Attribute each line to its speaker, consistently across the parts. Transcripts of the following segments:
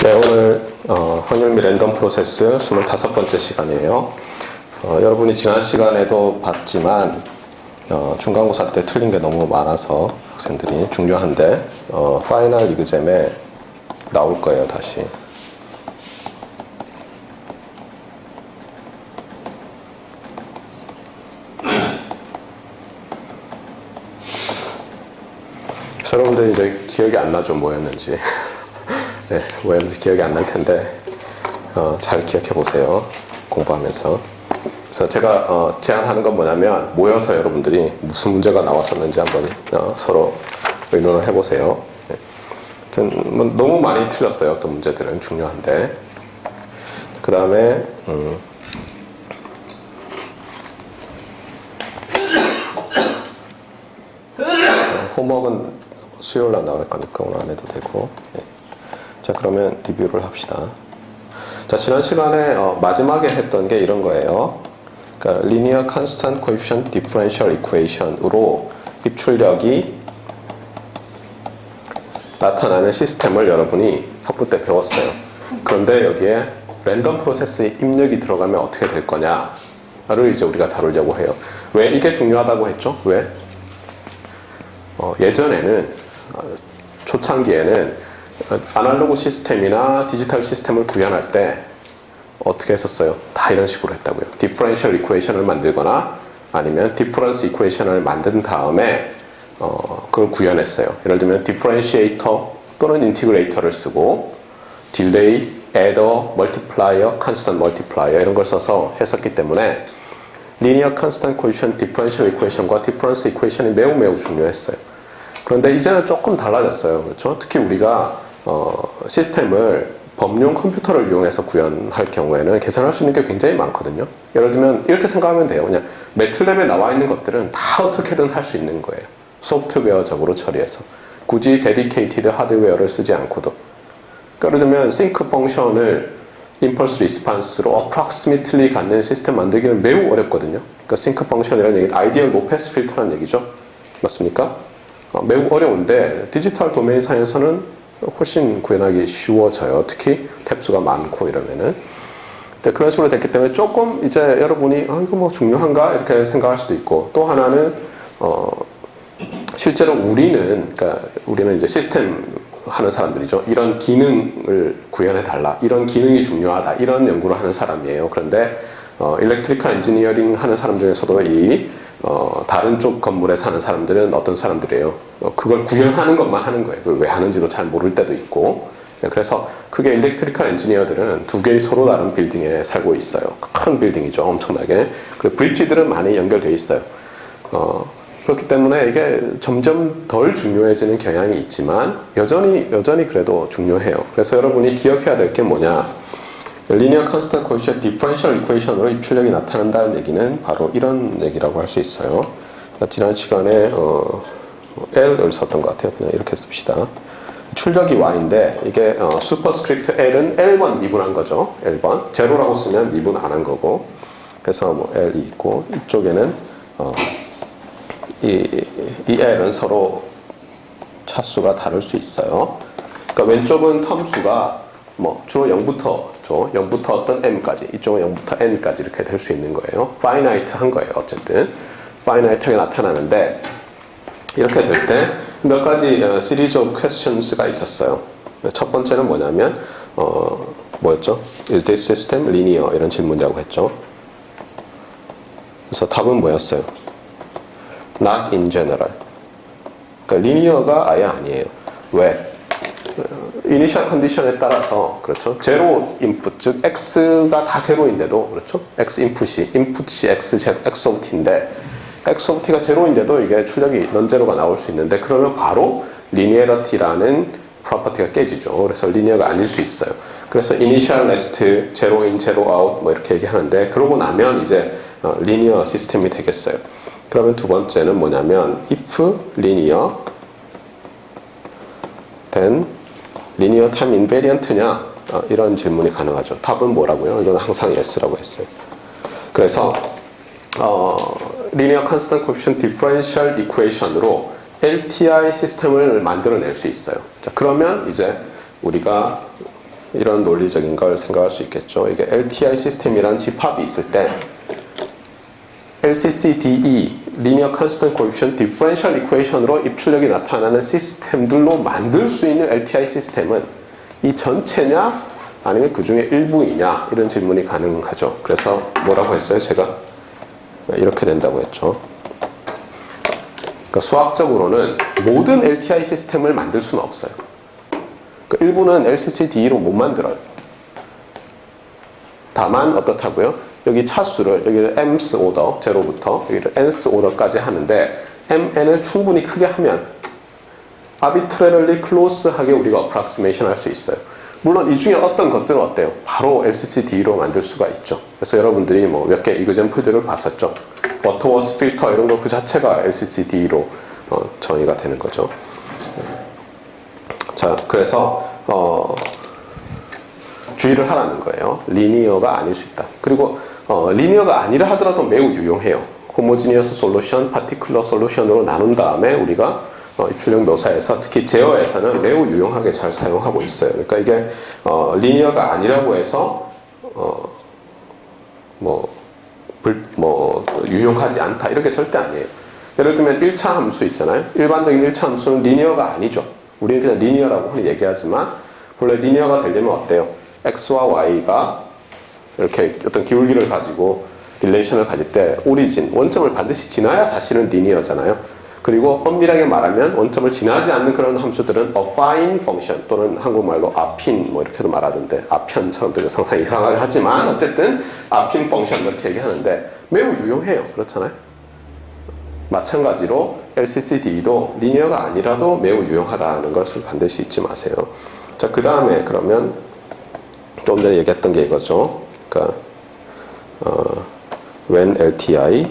Speaker 1: 네, 오늘 확률 및 랜덤 프로세스 25번째 시간이에요. 여러분이 지난 시간에도 봤지만 중간고사 때 틀린 게 너무 많아서 학생들이 중요한데 파이널 리그잼에 나올 거예요, 다시. 그래서 여러분들 이제 기억이 안 나죠, 뭐였는지. 네, 뭐였는지 기억이 안 날 텐데 잘 기억해 보세요, 공부하면서. 그래서 제가 제안하는 건 뭐냐면 모여서 여러분들이 무슨 문제가 나왔었는지 한번 서로 의논을 해보세요. 네. 뭐 너무 많이 틀렸어요, 어떤 문제들은. 중요한데. 그 다음에 홈워크는 수요일날 나올 거니까 오늘 안 해도 되고. 네. 자, 그러면 리뷰를 합시다. 자, 지난 시간에 마지막에 했던 게 이런 거예요. 그러니까 Linear Constant Coefficient Differential Equation으로 입출력이 나타나는 시스템을 여러분이 학부 때 배웠어요. 그런데 여기에 랜덤 프로세스의 입력이 들어가면 어떻게 될 거냐를 이제 우리가 다루려고 해요. 왜 이게 중요하다고 했죠? 왜? 예전에는 초창기에는 아날로그 시스템이나 디지털 시스템을 구현할 때 어떻게 했었어요? 다 이런 식으로 했다고요. 디퍼런셜 이퀘이션을 만들거나 아니면 디퍼런스 이퀘이션을 만든 다음에 그걸 구현했어요. 예를 들면 디퍼런시에이터 또는 인티그레이터를 쓰고 딜레이, 애더, 멀티플라이어, 컨스턴트 멀티플라이어 이런 걸 써서 했었기 때문에 리니어 컨스턴트 코에피션트 디퍼런셜 이퀘이션과 디퍼런스 이퀘이션이 매우 중요했어요. 그런데 이제는 조금 달라졌어요. 그렇죠? 특히 우리가 시스템을 범용 컴퓨터를 이용해서 구현할 경우에는 계산할 수 있는 게 굉장히 많거든요. 예를 들면 이렇게 생각하면 돼요. 그냥 매틀랩에 나와 있는 것들은 다 어떻게든 할 수 있는 거예요. 소프트웨어적으로 처리해서. 굳이 데디케이티드 하드웨어를 쓰지 않고도. 예를 들면 싱크 펑션을 임펄스 리스판스로 approximately 갖는 시스템 만들기는 매우 어렵거든요. 그러니까 싱크 펑션이라는 얘기는 아이디얼 로패스 필터라는 얘기죠. 맞습니까? 매우 어려운데 디지털 도메인 사이에서는 훨씬 구현하기 쉬워져요. 특히 탭수가 많고 이러면은. 근데 그런 식으로 됐기 때문에 조금 이제 여러분이 이거 뭐 중요한가 이렇게 생각할 수도 있고, 또 하나는 실제로 그러니까 우리는 이제 시스템 하는 사람들이죠. 이런 기능을 구현해 달라, 이런 기능이 중요하다, 이런 연구를 하는 사람이에요. 그런데 일렉트리컬 엔지니어링 하는 사람 중에서도 다른 쪽 건물에 사는 사람들은 어떤 사람들이에요? 그걸 구현하는 것만 하는 거예요. 그걸 왜 하는지도 잘 모를 때도 있고. 그래서 크게 일렉트리컬 엔지니어들은 두 개의 서로 다른 빌딩에 살고 있어요. 큰 빌딩이죠, 엄청나게. 그리고 브릿지들은 많이 연결되어 있어요. 그렇기 때문에 이게 점점 덜 중요해지는 경향이 있지만 여전히 그래도 중요해요. 그래서 여러분이 기억해야 될 게 뭐냐? Linear Constant Coefficient Differential Equation으로 입출력이 나타난다는 얘기는 바로 이런 얘기라고 할 수 있어요. 지난 시간에 L을 썼던 것 같아요. 그냥 이렇게 씁시다. 출력이 Y인데 이게 슈퍼스크립트 L은 L1 미분한 거죠. L1. 제로라고 쓰면 미분 안 한 거고. 그래서 뭐 L이 있고 이쪽에는 이 L은 서로 차수가 다를 수 있어요. 그러니까 왼쪽은 텀수가 주로 0부터 어떤 m까지, 이쪽은 0부터 n까지 이렇게 될 수 있는 거예요. 파이나이트 한 거예요, 어쨌든. 파이나이트하게 나타나는데, 이렇게 될 때 몇 가지 시리즈 오브 퀘스천스가 있었어요. 첫 번째는 뭐냐면, 뭐였죠? Is this system linear? 이런 질문이라고 했죠. 그래서 답은 뭐였어요? Not in general. 그러니까 linear가 아예 아니에요. 왜? 이니셜 컨디션에 따라서, 그렇죠? 제로 인풋, 즉 x가 다 제로인데도, 그렇죠? x 인풋이 x of t인데 x of t가 제로인데도 이게 출력이 넌제로가 나올 수 있는데, 그러면 바로 리니어리티라는 프로퍼티가 깨지죠. 그래서 리니어가 아닐 수 있어요. 그래서 이니셜 레스트, 제로 인, 제로 아웃 뭐 이렇게 얘기하는데, 그러고 나면 이제 리니어 시스템이 되겠어요. 그러면 두 번째는 뭐냐면 if linear then linear time invariant냐? 이런 질문이 가능하죠. 답은 뭐라고요? 이건 항상 yes라고 했어요. 그래서 linear constant coefficient differential equation으로 LTI 시스템을 만들어낼 수 있어요. 자, 그러면 이제 우리가 이런 논리적인 걸 생각할 수 있겠죠. 이게 LTI 시스템이란 집합이 있을 때 LCCDE, Linear Constant Coefficient Differential Equation으로 입출력이 나타나는 시스템들로 만들 수 있는 LTI 시스템은 이 전체냐 아니면 그 중에 일부이냐 이런 질문이 가능하죠. 그래서 뭐라고 했어요? 제가 이렇게 된다고 했죠. 그러니까 수학적으로는 모든 LTI 시스템을 만들 수는 없어요. 그러니까 일부는 LCCDE로 못 만들어요. 다만 어떻다고요? 여기 차수를 여기를 mth 오더, 제로부터 여기를 nth 오더까지 하는데 mn을 충분히 크게 하면 arbitrarily close하게 우리가 approximation 할 수 있어요. 물론 이 중에 어떤 것들은 어때요? 바로 LCCD로 만들 수가 있죠. 그래서 여러분들이 뭐 몇 개 이그젠플들을 봤었죠. 버터워스 필터 이런 거 그 자체가 LCCD로 정의가 되는 거죠. 자, 그래서 주의를 하라는 거예요. 리니어가 아닐 수 있다. 그리고 리니어가 아니라 하더라도 매우 유용해요. 호모지니어스 솔루션, 파티큘러 솔루션으로 나눈 다음에 우리가 입출력 묘사에서 특히 제어에서는 매우 유용하게 잘 사용하고 있어요. 그러니까 이게 리니어가 아니라고 해서 유용하지 않다 이렇게 절대 아니에요. 예를 들면 1차 함수 있잖아요. 일반적인 1차 함수는 리니어가 아니죠. 우리는 그냥 리니어라고 흔히 얘기하지만 본래 리니어가 되려면 어때요? x와 y가 이렇게 어떤 기울기를 가지고 릴레이션을 가질 때 오리진, 원점을 반드시 지나야 사실은 리니어잖아요. 그리고 엄밀하게 말하면 원점을 지나지 않는 그런 함수들은 affine function 또는 한국말로 affine 뭐 이렇게도 말하던데 아편처럼 들려 상당히 이상하게 하지만 어쨌든 affine function 이렇게 얘기하는데 매우 유용해요. 그렇잖아요. 마찬가지로 LCCD도 리니어가 아니라도 매우 유용하다는 것을 반드시 잊지 마세요. 자, 그 다음에 그러면 좀 전에 얘기했던 게 이거죠. 그러니까 when LTI,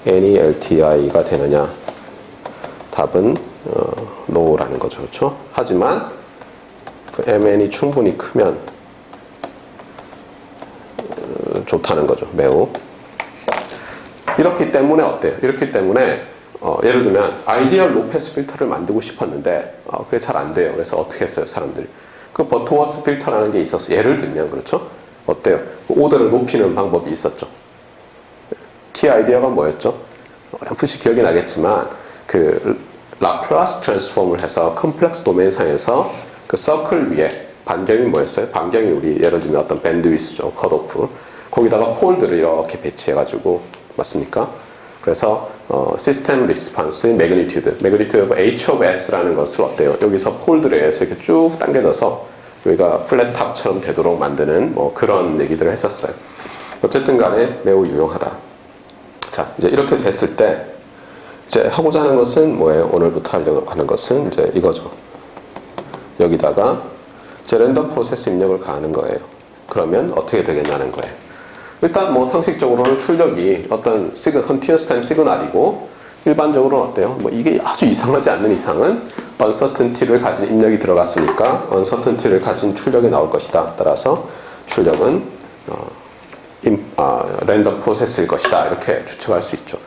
Speaker 1: any LTI가 되느냐? 답은 no라는 거죠. 그렇죠? 하지만 그 MN이 충분히 크면 좋다는 거죠. 매우. 이렇기 때문에 어때요? 이렇기 때문에 예를 들면 아이디얼 로페스 필터를 만들고 싶었는데 그게 잘 안 돼요. 그래서 어떻게 했어요? 사람들이. 그 버터워스 필터라는 게 있었어요. 예를 들면 그렇죠? 어때요? 그 오더를 높이는 방법이 있었죠. 키 아이디어가 뭐였죠? 어렴풋이 기억이 나겠지만 그 라플라스 트랜스폼을 해서 컴플렉스 도메인상에서 그 서클 위에 반경이 뭐였어요? 반경이 우리 예를 들면 어떤 밴드위스죠. 컷오프. 거기다가 폴드를 이렇게 배치해가지고 맞습니까? 그래서 시스템 리스폰스의 매그니튜드 오브 H of S라는 것을 어때요? 여기서 폴드를 해서 이렇게 쭉 당겨 넣어서 여기가 플랫탑처럼 되도록 만드는 뭐 그런 얘기들을 했었어요. 어쨌든 간에 매우 유용하다. 자, 이제 이렇게 됐을 때 이제 하고자 하는 것은 뭐예요? 오늘부터 하려고 하는 것은 이제 이거죠. 여기다가 이제 랜덤 프로세스 입력을 가하는 거예요. 그러면 어떻게 되겠냐는 거예요. 일단 뭐 상식적으로는 출력이 어떤 컨티뉴어스 타임 시그널이고 일반적으로는 어때요? 뭐 이게 아주 이상하지 않는 이상은 uncertainty를 가진 입력이 들어갔으니까 uncertainty를 가진 출력이 나올 것이다. 따라서 출력은 랜덤 프로세스일 것이다. 이렇게 추측할 수 있죠.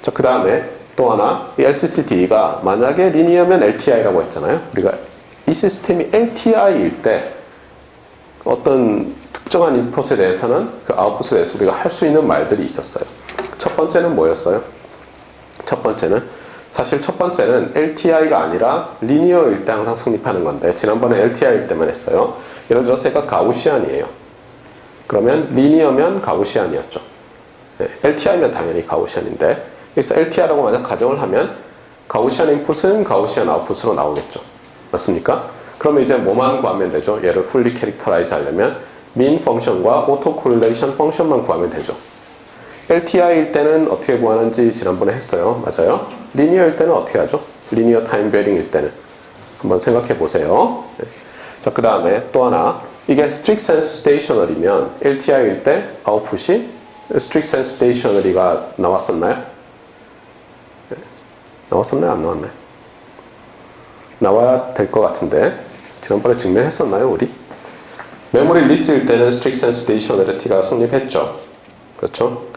Speaker 1: 자, 그 다음에 또 하나 이 LCCD가 만약에 리니어면 LTI라고 했잖아요. 우리가 이 시스템이 LTI일 때 어떤 특정한 인풋에 대해서는 그 아웃풋에 대해서 우리가 할 수 있는 말들이 있었어요. 첫 번째는 뭐였어요? 사실 첫 번째는 LTI가 아니라 리니어일 때 항상 성립하는 건데 지난번에 LTI일 때만 했어요. 예를 들어서 얘가 가우시안이에요. 그러면 리니어면 가우시안이었죠. 네, LTI면 당연히 가우시안인데 여기서 LTI라고 만약 가정을 하면 가우시안 인풋은 가우시안 아웃풋으로 나오겠죠. 맞습니까? 그러면 이제 뭐만 구하면 되죠? 얘를 fully characterize 하려면 min 펑션과 auto correlation 펑션만 구하면 되죠. LTI일 때는 어떻게 구하는지 지난번에 했어요. 맞아요? 리니어일 때는 어떻게 하죠? 리니어 타임 베어링일 때는 한번 생각해 보세요. 네. 자, 그 다음에 또 하나 이게 strict sense stationary면 LTI일 때 아웃풋이 strict sense stationary가 나왔었나요? 네. 나왔었나요? 안 나왔나요? 나와야 될 것 같은데 지난번에 증명했었나요? 우리? 메모리 리스일 때는 strict sense stationarity가 성립했죠. 그렇죠?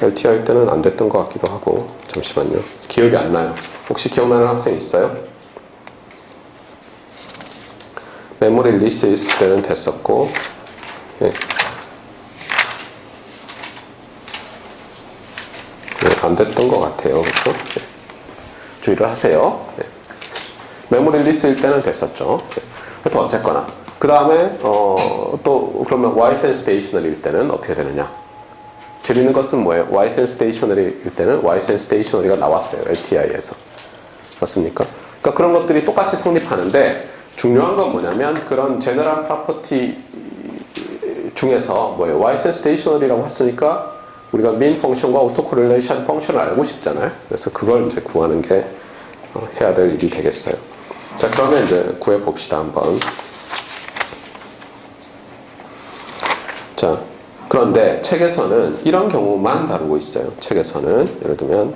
Speaker 1: LTI일 때는 안 됐던 것 같기도 하고 잠시만요. 기억이 안 나요. 혹시 기억나는 학생 있어요? 메모리 리스 있을 때는 됐었고, 예. 안 됐던 것 같아요. 그렇죠? 예. 주의를 하세요. 예. 메모리 리스일 때는 됐었죠. 예. 하여튼 어쨌거나. 그 다음에 또 그러면 Ysense Stationary일 때는 어떻게 되느냐? 줄이는 것은 뭐예요? Ysense Stationary일 때는 Ysense Stationary가 나왔어요. LTI에서. 맞습니까? 그러니까 그런 것들이 똑같이 성립하는데 중요한 건 뭐냐면 그런 제너럴 프로퍼티 중에서 뭐예요? Ysense Stationary라고 했으니까 우리가 mean 펑션과 autocorrelation 펑션을 알고 싶잖아요. 그래서 그걸 이제 구하는 게 해야 될 일이 되겠어요. 자, 그러면 이제 구해 봅시다, 한번. 자, 그런데 책에서는 이런 경우만 다루고 있어요. 책에서는 예를 들면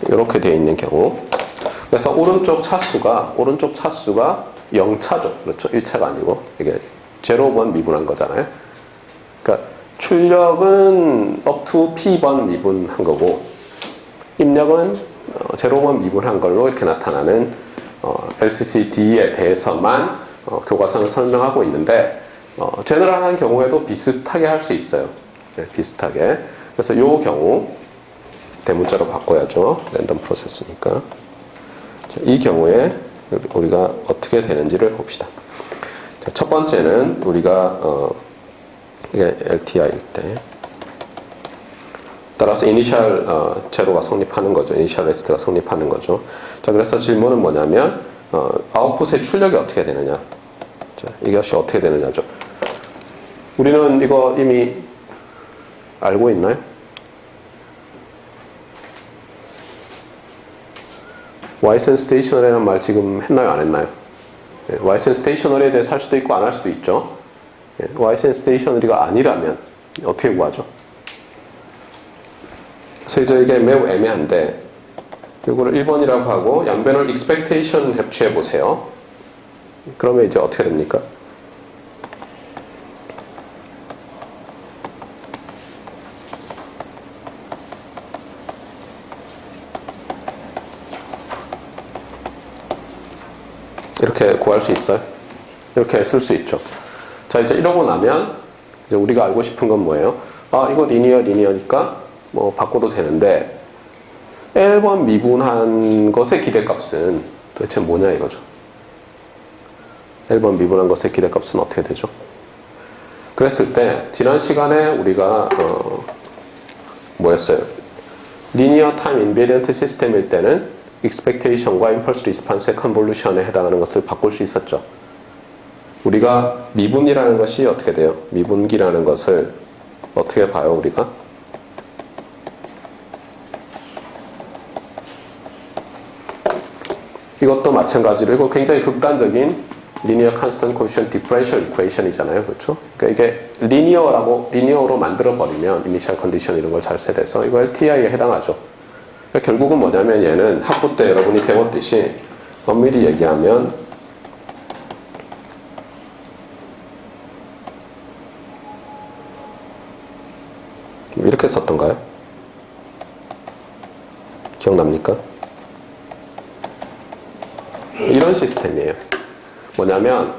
Speaker 1: 이렇게 되어 있는 경우. 그래서 오른쪽 차수가 0차죠. 그렇죠. 1차가 아니고 이게 0번 미분한 거잖아요. 그러니까 출력은 up to p번 미분한 거고 입력은 0번 미분한 걸로 이렇게 나타나는 LCCD에 대해서만 교과서는 설명하고 있는데 제너럴한 경우에도 비슷하게 할 수 있어요. 네, 비슷하게. 그래서 이 경우 대문자로 바꿔야죠. 랜덤 프로세스니까. 이 경우에 우리가 어떻게 되는지를 봅시다. 자, 첫 번째는 우리가 이게 LTI일 때 따라서 이니셜 제로가 성립하는 거죠. 이니셜 레스트가 성립하는 거죠. 자, 그래서 질문은 뭐냐면 아웃풋의 출력이 어떻게 되느냐. 자, 이것이 어떻게 되느냐죠. 우리는 이거 이미 알고 있나요? Ysense Stationary라는 말 지금 했나요? 안 했나요? 예, Ysense Stationary에 대해서 할 수도 있고 안 할 수도 있죠. 예, Ysense Stationary가 아니라면 어떻게 구하죠? 그래서 이제 이게 매우 애매한데 이거를 1번이라고 하고 양변을 expectation 합치해 보세요. 그러면 이제 어떻게 됩니까? 이렇게 구할 수 있어요? 이렇게 쓸 수 있죠. 자, 이제 이러고 나면 이제 우리가 알고 싶은 건 뭐예요? 아, 이거 리니어니까 뭐 바꿔도 되는데 L번 미분한 것의 기대값은 도대체 뭐냐 이거죠. L번 미분한 것의 기대값은 어떻게 되죠? 그랬을 때 지난 시간에 우리가 뭐였어요? 리니어 타임 인베리언트 시스템일 때는 expectation과 impulse response의 convolution에 해당하는 것을 바꿀 수 있었죠. 우리가 미분이라는 것이 어떻게 돼요? 미분기라는 것을 어떻게 봐요, 우리가? 이것도 마찬가지로 이거 굉장히 극단적인 linear constant coefficient differential equation이잖아요. 그렇죠? 그러니까 이게 리니어로 만들어 버리면 initial condition 이런 걸 잘 세대서 이거 LTI에 해당하죠. 그러니까 결국은 뭐냐면 얘는 학부 때 여러분이 배웠듯이 엄밀히 얘기하면 이렇게 썼던가요? 기억납니까? 이런 시스템이에요. 뭐냐면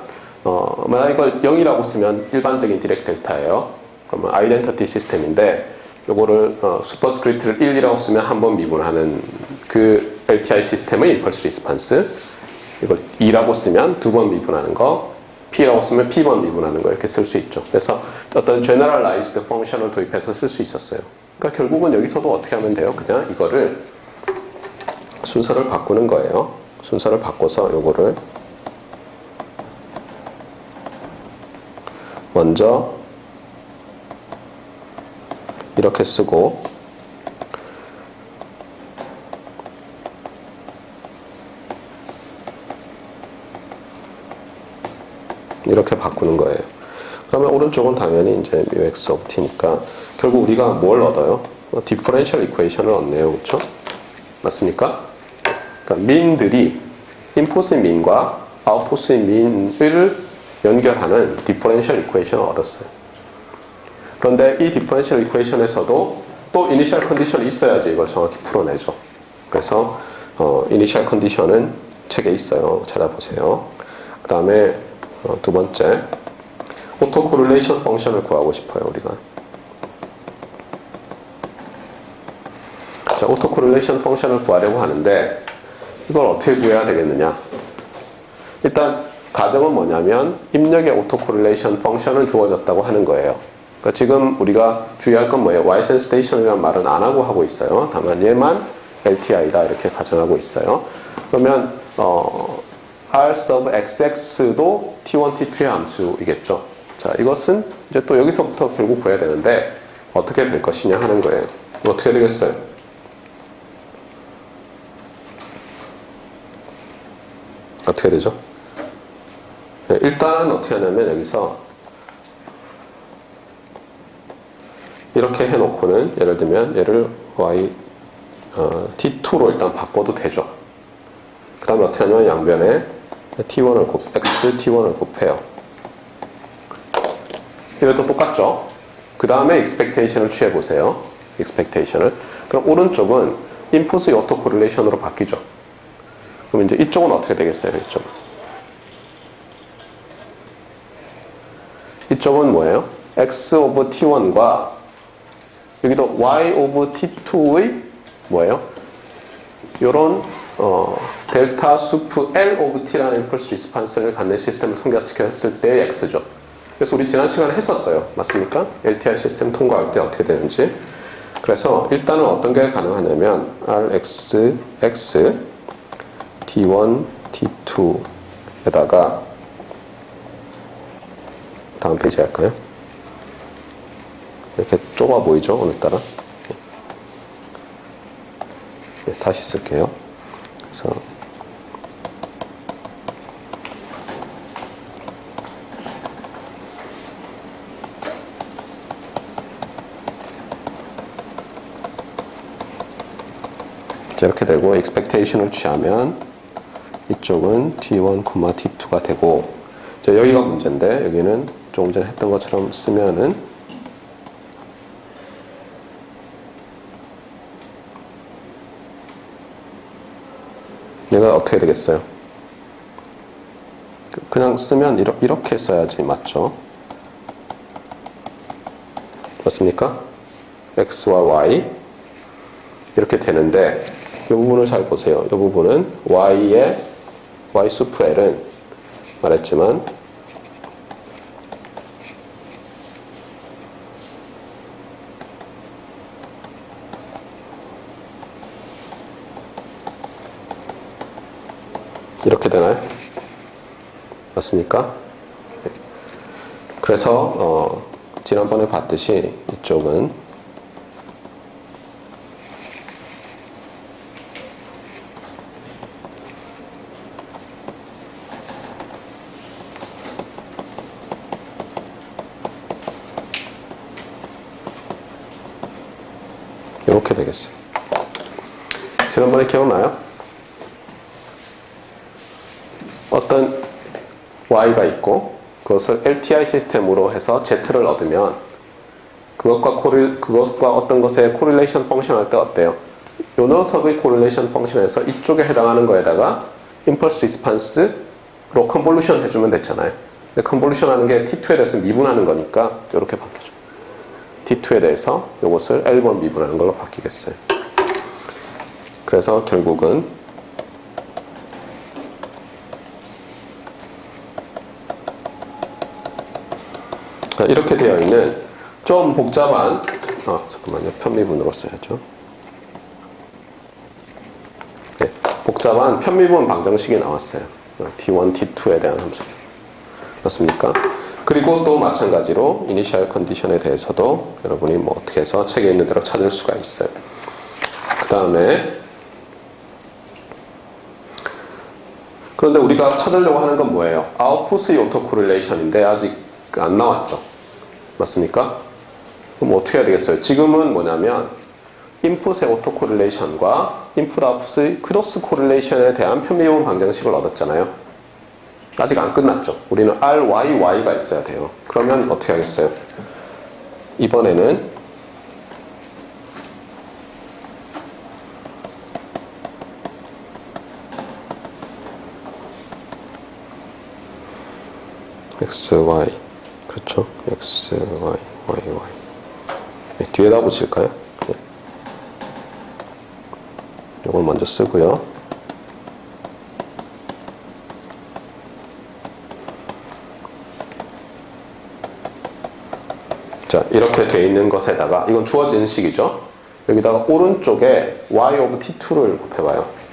Speaker 1: 만약 이걸 0이라고 쓰면 일반적인 디렉 델타예요. 그러면 아이덴티티 시스템인데 요거를 슈퍼스크립트를 1이라고 쓰면 한 번 미분하는 그 LTI 시스템의 임펄스 리스판스. 이걸 2라고 쓰면 두 번 미분하는 거, P라고 쓰면 P번 미분하는 거 이렇게 쓸 수 있죠. 그래서 어떤 generalized 펑션을 도입해서 쓸 수 있었어요. 그러니까 결국은 여기서도 어떻게 하면 돼요? 그냥 이거를 순서를 바꾸는 거예요. 순서를 바꿔서 요거를 먼저 이렇게 쓰고 이렇게 바꾸는 거예요. 그러면 오른쪽은 당연히 이제 µx of t니까 결국 우리가 뭘 얻어요? 디퍼런셜 이퀘이션을 얻네요. 그렇죠? 맞습니까? 그러니까 민들이 인풋의 민과 아웃풋의 민을 연결하는 디퍼런셜 이퀘이션을 얻었어요. 그런데 이 디퍼런셜 이퀘이션에서도 또 이니셜 컨디션이 있어야지 이걸 정확히 풀어내죠. 그래서 이니셜 컨디션은 책에 있어요. 찾아보세요. 그 다음에 두 번째, 오토 코릴레이션 펑션을 구하고 싶어요, 우리가. 자, 오토 코릴레이션 펑션을 구하려고 하는데 이걸 어떻게 구해야 되겠느냐? 일단 가정은 뭐냐면 입력의 오토 코릴레이션 펑션은 주어졌다고 하는 거예요. 그러니까 지금 우리가 주의할 건 뭐예요? ySenStation이라는 말은 안 하고 있어요. 다만 얘만 LTI다 이렇게 가정하고 있어요. 그러면 R sub xx도 t1, t2의 함수이겠죠. 자, 이것은 이제 또 여기서부터 결국 구해야 되는데 어떻게 될 것이냐 하는 거예요. 어떻게 되겠어요? 어떻게 되죠? 네, 일단 어떻게 하냐면 여기서 이렇게 해놓고는 예를 들면 얘를 t2로 일단 바꿔도 되죠. 그 다음에 어떻게 하냐면 양변에 x t1을 곱해요. 이것도 똑같죠. 그 다음에 expectation을 취해보세요. expectation을. 그럼 오른쪽은 input의 auto correlation으로 바뀌죠. 그럼 이제 이쪽은 어떻게 되겠어요? 이쪽은 뭐예요? x over t1과 여기도 y over t2의 뭐예요? 요런 델타 수프 L over T라는 임펄스 리스판스를 갖는 시스템을 통과시켰을 때의 X죠. 그래서 우리 지난 시간에 했었어요. 맞습니까? LTI 시스템 통과할 때 어떻게 되는지. 그래서 일단은 어떤 게 가능하냐면 RX, X, T1, T2에다가 다음 페이지 할까요? 이렇게 좁아 보이죠? 오늘따라. 네, 다시 쓸게요. 그래서 이렇게 되고 expectation을 취하면 이쪽은 t1, t2가 되고 이제 여기가 문제인데 여기는 조금 전에 했던 것처럼 쓰면은 얘가 어떻게 되겠어요? 그냥 쓰면 이렇게 써야지 맞죠? 맞습니까? x와 y 이렇게 되는데 이 부분을 잘 보세요. 이 부분은 y의 y 수프 l은 말했지만 이렇게 되나요? 맞습니까? 네. 그래서 지난번에 봤듯이 이쪽은 이렇게 되겠어요. 지난번에 기억나요? 어떤 y가 있고 그것을 LTI 시스템으로 해서 z를 얻으면 그것과 어떤 것의 코릴레이션 펑션 할 때 어때요? 요 녀석의 코릴레이션 펑션에서 이쪽에 해당하는 거에다가 임펄스 리스판스로 컨볼루션 해주면 됐잖아요. 근데 컨볼루션 하는 게 T2에 대해서 미분하는 거니까 이렇게 바뀌죠. T2에 대해서 이것을 L번 미분하는 걸로 바뀌겠어요. 그래서 결국은 이렇게 되어 있는 좀 복잡한 잠깐만요. 편미분으로 써야죠. 네, 복잡한 편미분 방정식이 나왔어요. T1, T2에 대한 함수죠. 맞습니까? 그리고 또 마찬가지로 이니셜 컨디션에 대해서도 여러분이 뭐 어떻게 해서 책에 있는 대로 찾을 수가 있어요. 그 다음에 그런데 우리가 찾으려고 하는 건 뭐예요? 아웃풋의 오토 코릴레이션인데 아직 안 나왔죠. 맞습니까? 그럼 어떻게 해야 되겠어요? 지금은 뭐냐면 인풋의 오토 코릴레이션과 인풋 아웃풋의 크로스 코릴레이션에 대한 편미분 방정식을 얻었잖아요. 아직 안 끝났죠. 우리는 R, Y, Y가 있어야 돼요. 그러면 어떻게 하겠어요? 이번에는 x, y. 그렇죠? x, y, y, y. 네, 뒤에다 붙일까요? 네. 이걸 먼저 쓰고요. 자, 이렇게 돼 있는 것에다가, 이건 주어지는 식이죠. 여기다가 오른쪽에 y of t2를 곱해봐요.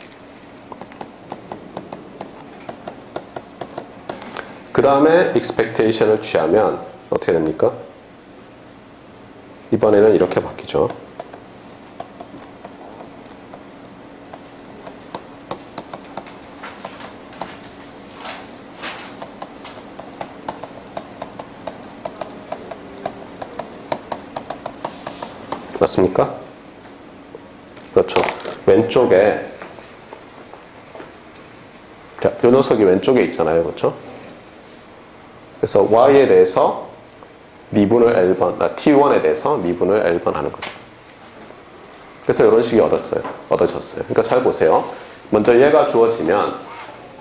Speaker 1: 그 다음에 expectation을 취하면 어떻게 됩니까? 이번에는 이렇게 바뀌죠. 맞습니까? 그렇죠. 왼쪽에, 자, 요 녀석이 왼쪽에 있잖아요. 그렇죠? 그래서 y에 대해서 미분을 L번, t1에 대해서 미분을 L번 하는 거죠. 그래서 이런 식이 얻어졌어요. 그러니까 잘 보세요. 먼저 얘가 주어지면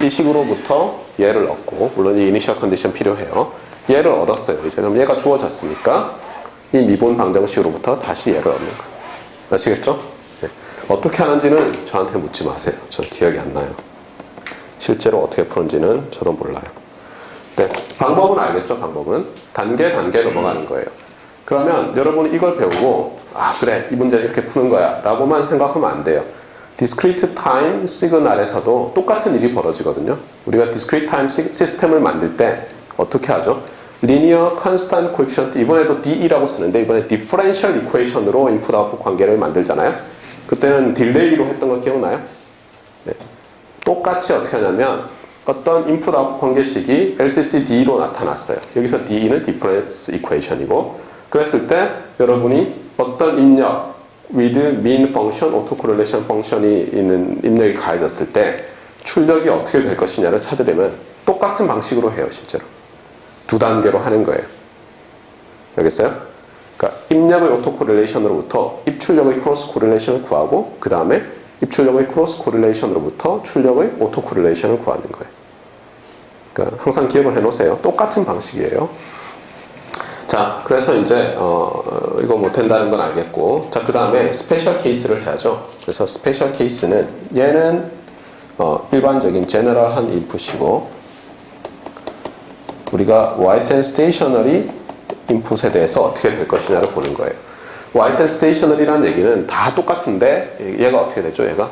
Speaker 1: 이 식으로부터 얘를 얻고, 물론 이 이니셜 컨디션 필요해요. 얘를 얻었어요. 이제 그럼 얘가 주어졌으니까 이 미분 방정식으로부터 다시 얘를 얻는 거예요. 아시겠죠? 네. 어떻게 하는지는 저한테 묻지 마세요. 저 기억이 안 나요. 실제로 어떻게 푸는지는 저도 몰라요. 네. 방법은 알겠죠? 방법은 단계 넘어가는 거예요. 그러면 여러분이 이걸 배우고, 아 그래 이 문제는 이렇게 푸는 거야 라고만 생각하면 안 돼요. discrete time 시그널에서도 똑같은 일이 벌어지거든요. 우리가 discrete time 시스템을 만들 때 어떻게 하죠? linear constant coefficient, 이번에도 DE라고 쓰는데 이번에 differential equation으로 input output 관계를 만들잖아요. 그때는 딜레이로 했던 거 기억나요? 네. 똑같이 어떻게 하냐면 어떤 input output 관계식이 LCCD로 나타났어요. 여기서 DE는 difference equation이고, 그랬을 때 여러분이 어떤 입력 with mean function, autocorrelation function이 있는 입력이 가해졌을 때 출력이 어떻게 될 것이냐를 찾으려면 똑같은 방식으로 해요. 실제로 두 단계로 하는 거예요. 알겠어요? 그러니까 입력의 autocorrelation으로부터 입출력의 cross correlation을 구하고, 그 다음에 입출력의 cross correlation으로부터 출력의 autocorrelation을 구하는 거예요. 그러니까 항상 기억을 해놓으세요. 똑같은 방식이에요. 자, 그래서 이제 이거 못한다는 건 알겠고, 자, 그 다음에 스페셜 케이스를 해야죠. 그래서 스페셜 케이스는 얘는 일반적인 제너럴한 인풋이고, 우리가 Ysense Stationary 인풋에 대해서 어떻게 될 것이냐를 보는 거예요. Ysense Stationary라는 얘기는 다 똑같은데 얘가 어떻게 되죠? 얘가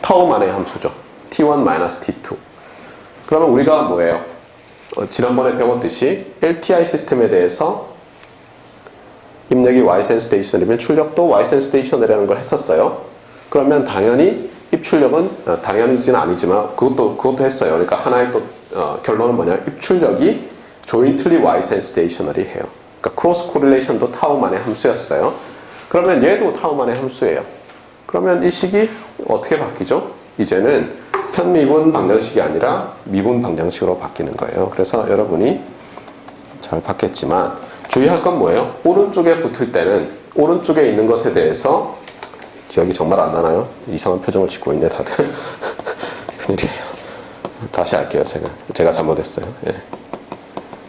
Speaker 1: 타워만의 함수죠. T1-T2. 그러면 우리가 뭐예요? 지난번에 배웠듯이 LTI 시스템에 대해서 입력이 Ysense Stationary면 출력도 Ysense Stationary라는 걸 했었어요. 그러면 당연히 입출력은 당연히는 아니지만 그것도 했어요. 그러니까 하나의 또 결론은 뭐냐? 입출력이 jointly Ysense Stationary 해요. 그러니까 cross correlation도 타우만의 함수였어요. 그러면 얘도 타우만의 함수예요. 그러면 이 식이 어떻게 바뀌죠? 이제는 편미분 방정식이 아니라 미분 방정식으로 바뀌는 거예요. 그래서 여러분이 잘 봤겠지만 주의할 건 뭐예요? 오른쪽에 붙을 때는 오른쪽에 있는 것에 대해서 기억이 정말 안 나나요? 이상한 표정을 짓고 있네 다들. 큰일이에요. 다시 할게요. 제가 잘못했어요. 예.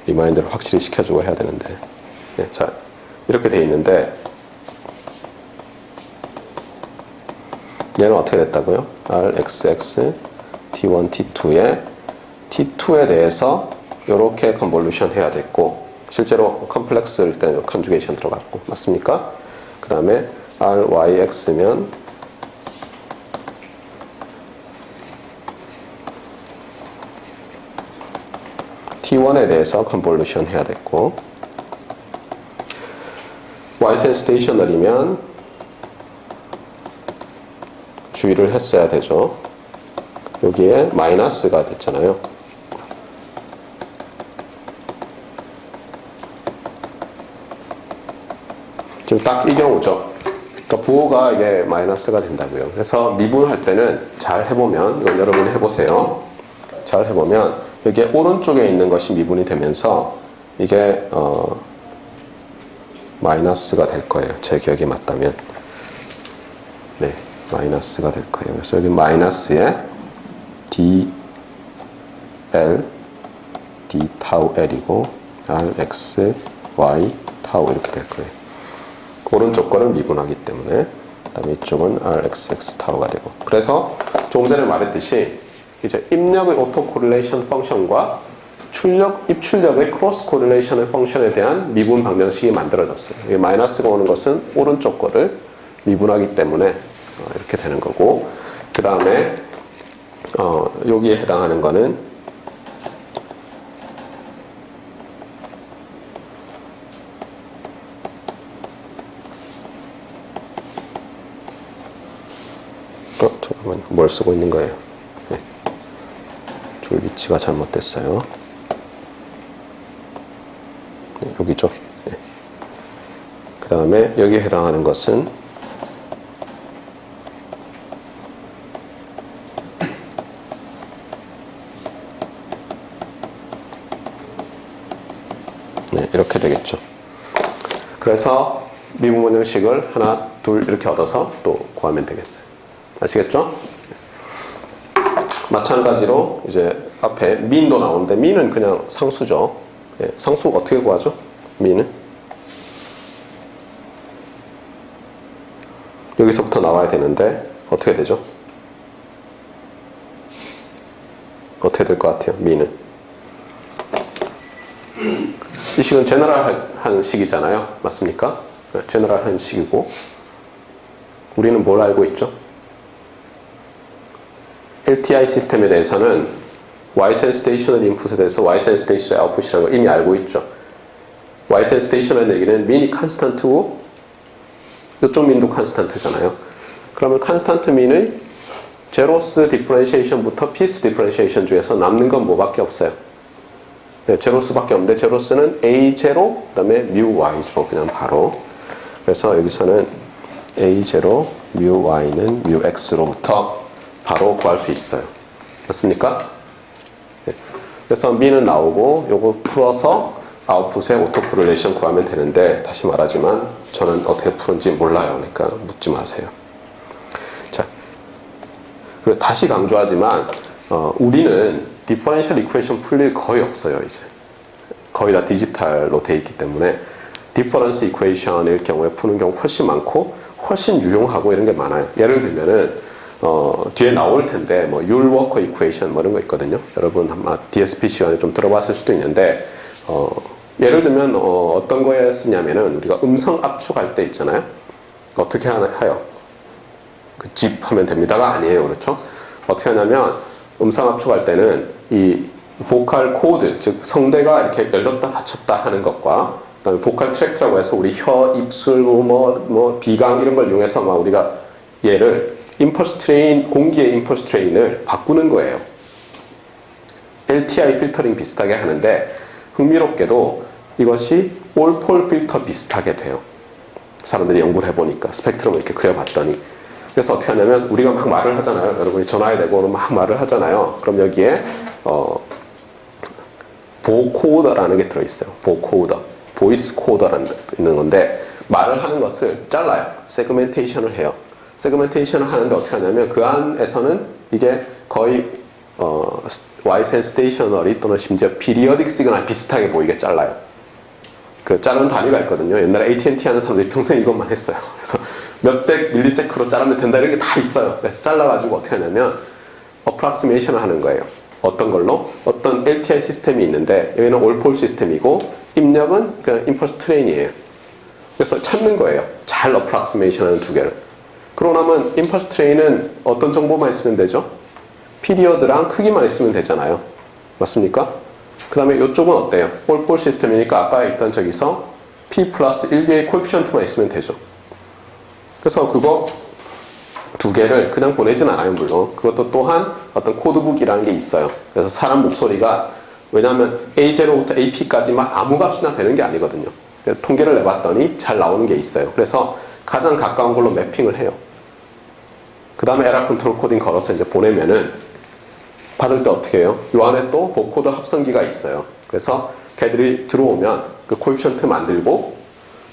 Speaker 1: 리마인드를 확실히 시켜주고 해야 되는데. 예. 자, 이렇게 돼 있는데 얘는 어떻게 됐다고요? RXX T1, T2에 T2에 대해서 이렇게 컨볼루션 해야 됐고, 실제로 컴플렉스일 때는 컨주게이션 들어갔고, 맞습니까? 그 다음에 RYX면 T1에 대해서 컨볼루션 해야 됐고, Ysense Stationary면 주의를 했어야 되죠. 여기에 마이너스가 됐잖아요. 지금 딱 이 경우죠. 그러니까 부호가 이게 마이너스가 된다고요. 그래서 미분할 때는 잘 해보면, 이건 여러분이 해보세요. 잘 해보면 여기에 오른쪽에 있는 것이 미분이 되면서 이게 마이너스가 될 거예요. 제 기억이 맞다면. 네, 마이너스가 될 거예요. 그래서 여기 마이너스에 DL d 타우 l이고 r x y 타우 이렇게 될 거예요. 오른쪽 거는 미분하기 때문에 그 다음에 이쪽은 r x x 타우가 되고 그래서 조금 전에 말했듯이 이제 입력의 오토 코릴레이션 펑션과 입출력의 크로스 코릴레이션의 펑션에 대한 미분 방정식이 만들어졌어요. 마이너스가 오는 것은 오른쪽 거를 미분하기 때문에 이렇게 되는 거고 그 다음에 여기에 해당하는 거는 잠깐만 뭘 쓰고 있는 거예요? 네. 줄 위치가 잘못됐어요. 네, 여기죠. 네. 그 다음에 여기에 해당하는 것은 네, 이렇게 되겠죠. 그래서 미분 방정식을 하나, 둘 이렇게 얻어서 또 구하면 되겠어요. 아시겠죠? 마찬가지로 이제 앞에 민도 나오는데 민은 그냥 상수죠. 예, 상수 어떻게 구하죠? 민은 여기서부터 나와야 되는데 어떻게 되죠? 어떻게 될 것 같아요? 민은 이 식은 제너럴한 식이잖아요. 맞습니까? 제너럴한 식이고 우리는 뭘 알고 있죠? LTI 시스템에 대해서는 Y-sense-stationary 인풋에 대해서 Y-sense-stationary output이라는 걸 이미 알고 있죠. Y-sense-stationary 얘기는 민이 컨스탄트고 이쪽 민도 컨스탄트잖아요. 그러면 컨스탄트 민의 제로스 디퍼런시에이션부터 피스 디퍼런시에이션 중에서 남는 건 뭐밖에 없어요. 네, 제로스밖에 없는데 제로스는 A0 그 다음에 뮤 Y죠. 그냥 바로. 그래서 여기서는 A0 뮤 Y는 뮤 X로부터 바로 구할 수 있어요. 맞습니까? 네. 그래서 미는 나오고 요거 풀어서 아웃풋의 오토 코릴레이션 구하면 되는데 다시 말하지만 저는 어떻게 푸는지 몰라요. 그러니까 묻지 마세요. 자, 그리고 다시 강조하지만 우리는 디퍼런셜 이퀘이션 풀 일 거의 없어요. 이제 거의 다 디지털로 돼 있기 때문에 디퍼런스 이퀘이션일 경우에 푸는 경우 훨씬 많고 훨씬 유용하고 이런 게 많아요. 예를 들면은 뒤에 나올 텐데 뭐 Your Worker Equation 뭐 이런 거 있거든요. 여러분 아마 DSP 시간에 좀 들어봤을 수도 있는데 예를 들면 어떤 거에 쓰냐면은 우리가 음성 압축할 때 있잖아요. 어떻게 하요? 그 집 하면 됩니다가 아니에요. 그렇죠? 어떻게 하냐면 음성 압축할 때는 이 보컬 코드 즉 성대가 이렇게 열렸다 닫혔다 하는 것과 그다음에 보컬 트랙트라고 해서 우리 혀, 입술, 뭐 비강 이런 걸 이용해서 막 우리가 얘를 임펄스 트레인, 공기의 임펄스 트레인을 바꾸는 거예요. LTI 필터링 비슷하게 하는데 흥미롭게도 이것이 올폴 필터 비슷하게 돼요. 사람들이 연구를 해보니까 스펙트럼을 이렇게 그려봤더니 그래서 어떻게 하냐면 우리가 막 말을 하잖아요. 여러분이 전화에 대고 막 말을 하잖아요. 그럼 여기에 보코더라는 게 들어있어요. 보코더, 보이스 코더라는 게 있는 건데 말을 하는 것을 잘라요. 세그멘테이션을 해요. 세그멘테이션을 하는데 어떻게 하냐면 그 안에서는 이게 거의 Y-sense-stationary 또는 심지어 periodic 시그널 비슷하게 보이게 잘라요. 그 자르는 단위가 있거든요. 옛날에 AT&T 하는 사람들이 평생 이것만 했어요. 그래서 몇백 밀리세크로 자르면 된다 이런 게 다 있어요. 그래서 잘라가지고 어떻게 하냐면 approximation을 하는 거예요. 어떤 걸로? 어떤 LTI 시스템이 있는데 여기는 올폴 시스템이고 입력은 그 impulse train이에요. 그래서 찾는 거예요. 잘 approximation 하는 두 개를. 그러고 나면 impulse train은 어떤 정보만 있으면 되죠? 피리어드랑 크기만 있으면 되잖아요. 맞습니까? 그 다음에 이쪽은 어때요? 올폴 시스템이니까 아까 있던 저기서 P 플러스 1개의 코에피션트만 있으면 되죠. 그래서 그거 두 개를 그냥 보내진 않아요, 물론. 그것도 또한 어떤 코드북이라는 게 있어요. 그래서 사람 목소리가 왜냐하면 A0부터 AP까지 막 아무 값이나 되는 게 아니거든요. 통계를 내봤더니 잘 나오는 게 있어요. 그래서 가장 가까운 걸로 매핑을 해요. 그 다음에 에러 컨트롤 코딩 걸어서 이제 보내면은 받을 때 어떻게 해요? 요 안에 또 보코더 합성기가 있어요. 그래서 걔들이 들어오면 그 코에피션트 만들고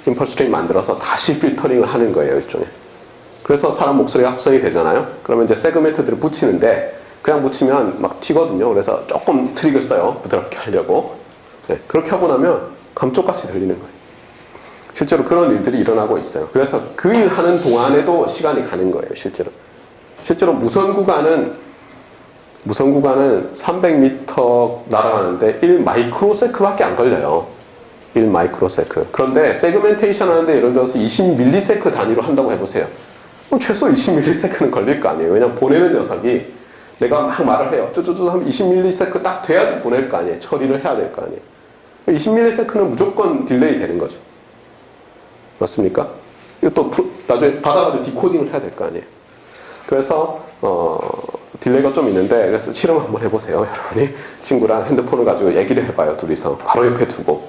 Speaker 1: 임펄스 트레인 만들어서 다시 필터링을 하는 거예요, 일종의. 그래서 사람 목소리가 합성이 되잖아요. 그러면 이제 세그멘트들을 붙이는데 그냥 묻히면 막 튀거든요. 그래서 조금 트릭을 써요. 부드럽게 하려고. 네, 그렇게 하고 나면 감쪽같이 들리는 거예요. 실제로 그런 일들이 일어나고 있어요. 그래서 그 일 하는 동안에도 시간이 가는 거예요. 실제로 무선 구간은 300m 날아가는데 1마이크로세크밖에 안 걸려요. 1마이크로세크. 그런데 세그멘테이션 하는데 예를 들어서 20mS 단위로 한다고 해보세요. 그럼 최소 20mS는 걸릴 거 아니에요. 왜냐면 보내는 녀석이 내가 막 말을 해요. 쪼쪼쪼 하면 20mS 딱 돼야지 보낼 거 아니에요. 처리를 해야 될 거 아니에요. 20mS는 무조건 딜레이 되는 거죠. 맞습니까? 이거 또 나중에 받아가지고 디코딩을 해야 될 거 아니에요. 그래서 딜레이가 좀 있는데 그래서 실험 한번 해보세요. 여러분이 친구랑 핸드폰을 가지고 얘기를 해봐요. 둘이서 바로 옆에 두고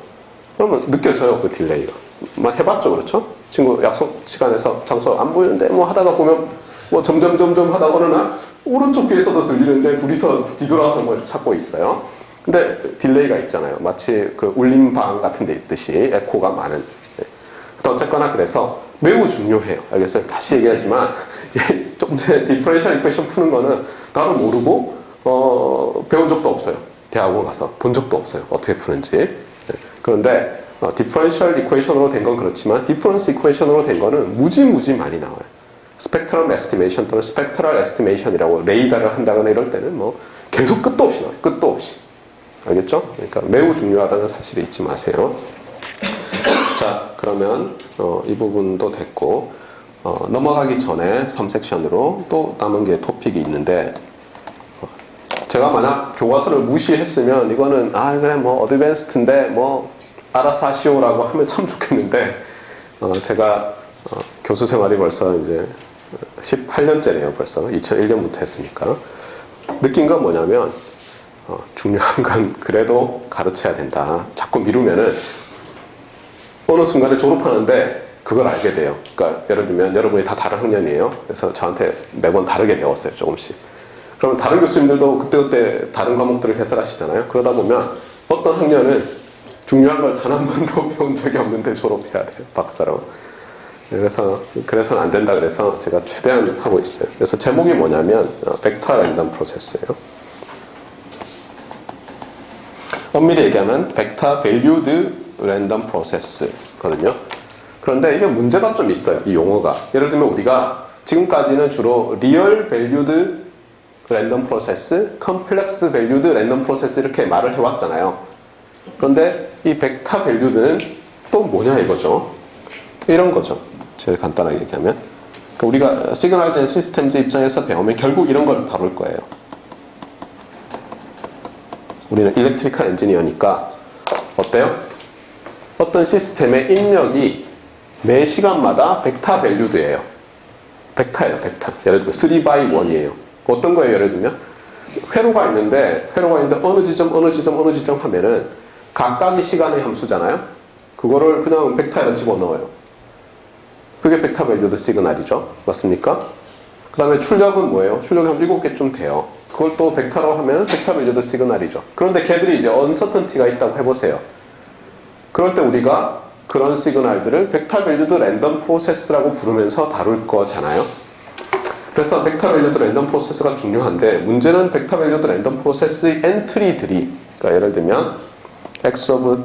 Speaker 1: 그러면 느껴져요. 그 딜레이가. 막 해봤죠. 그렇죠? 친구 약속 시간에서 장소 안 보이는데 뭐 하다가 보면 뭐 점점 하다가 어느 날 오른쪽 귀에서도 들리는데 둘이서 뒤돌아서 뭘 찾고 있어요. 근데 딜레이가 있잖아요. 마치 그 울림방 같은 데 있듯이 에코가 많은. 어쨌거나 그래서 매우 중요해요. 알겠어요? 다시 얘기하지만 조금 전에 디퍼런셜 이퀘이션 푸는 거는 나도 모르고 배운 적도 없어요. 대학원 가서 본 적도 없어요. 어떻게 푸는지. 그런데 디퍼런셜 이퀘이션으로 된 건 그렇지만 디퍼런스 이퀘이션으로 된 거는 무지 많이 나와요. 스펙트럼 에스티메이션 또는 스펙트럴 에스티메이션이라고 레이더를 한다거나 이럴 때는 뭐 계속 끝도 없이 나와요. 끝도 없이. 알겠죠? 그러니까 매우 중요하다는 사실을 잊지 마세요. 자, 그러면 이 부분도 됐고 넘어가기 전에 3섹션으로 또 남은 게 토픽이 있는데 제가 만약 교과서를 무시했으면 이거는 그래 뭐 어드밴스드인데 뭐 알아서 하시오라고 하면 참 좋겠는데 제가 교수 생활이 벌써 이제 18년째네요. 벌써 2001년부터 했으니까 느낀 건 뭐냐면 중요한 건 그래도 가르쳐야 된다. 자꾸 미루면은 어느 순간에 졸업하는데 그걸 알게 돼요. 그러니까 예를 들면 여러분이 다 다른 학년이에요. 그래서 저한테 매번 다르게 배웠어요. 조금씩. 그러면 다른 교수님들도 그때그때 다른 과목들을 해설하시잖아요. 그러다 보면 어떤 학년은 중요한 걸 단 한 번도 배운 적이 없는데 졸업해야 돼요. 박사로. 그래서는 안 된다 그래서 제가 최대한 하고 있어요. 그래서 제목이 뭐냐면 벡터 랜덤 프로세스예요. 엄밀히 얘기하면 벡터 밸류드 랜덤 프로세스거든요. 그런데 이게 문제가 좀 있어요. 이 용어가. 예를 들면 우리가 지금까지는 주로 리얼 밸류드 랜덤 프로세스, 컴플렉스 밸류드 랜덤 프로세스 이렇게 말을 해왔잖아요. 그런데 이 벡터 밸류드는 또 뭐냐 이거죠. 이런 거죠. 제일 간단하게 얘기하면. 그러니까 우리가 시그널 된 시스템즈 입장에서 배우면 결국 이런 걸 다룰 거예요. 우리는 일렉트리컬 엔지니어니까 어때요? 어떤 시스템의 입력이 매 시간마다 벡터 밸류드예요. 벡터예요, 벡터. 예를 들면 3x1이에요. 어떤 거예요, 예를 들면? 회로가 있는데 어느 지점 하면은 각각의 시간의 함수잖아요? 그거를 그냥 벡터에다 집어넣어요. 그게 벡터 밸류드 시그널이죠. 맞습니까? 그 다음에 출력은 뭐예요? 출력이 한 7개쯤 돼요. 그걸 또 벡터로 하면 벡터 밸류드 시그널이죠. 그런데 걔들이 이제 언서턴티가 있다고 해보세요. 그럴 때 우리가 그런 시그널들을 벡터 밸류드 랜덤 프로세스라고 부르면서 다룰 거잖아요. 그래서 벡터 밸류드 랜덤 프로세스가 중요한데 문제는 벡터 밸류드 랜덤 프로세스의 엔트리들이 그러니까 예를 들면 x of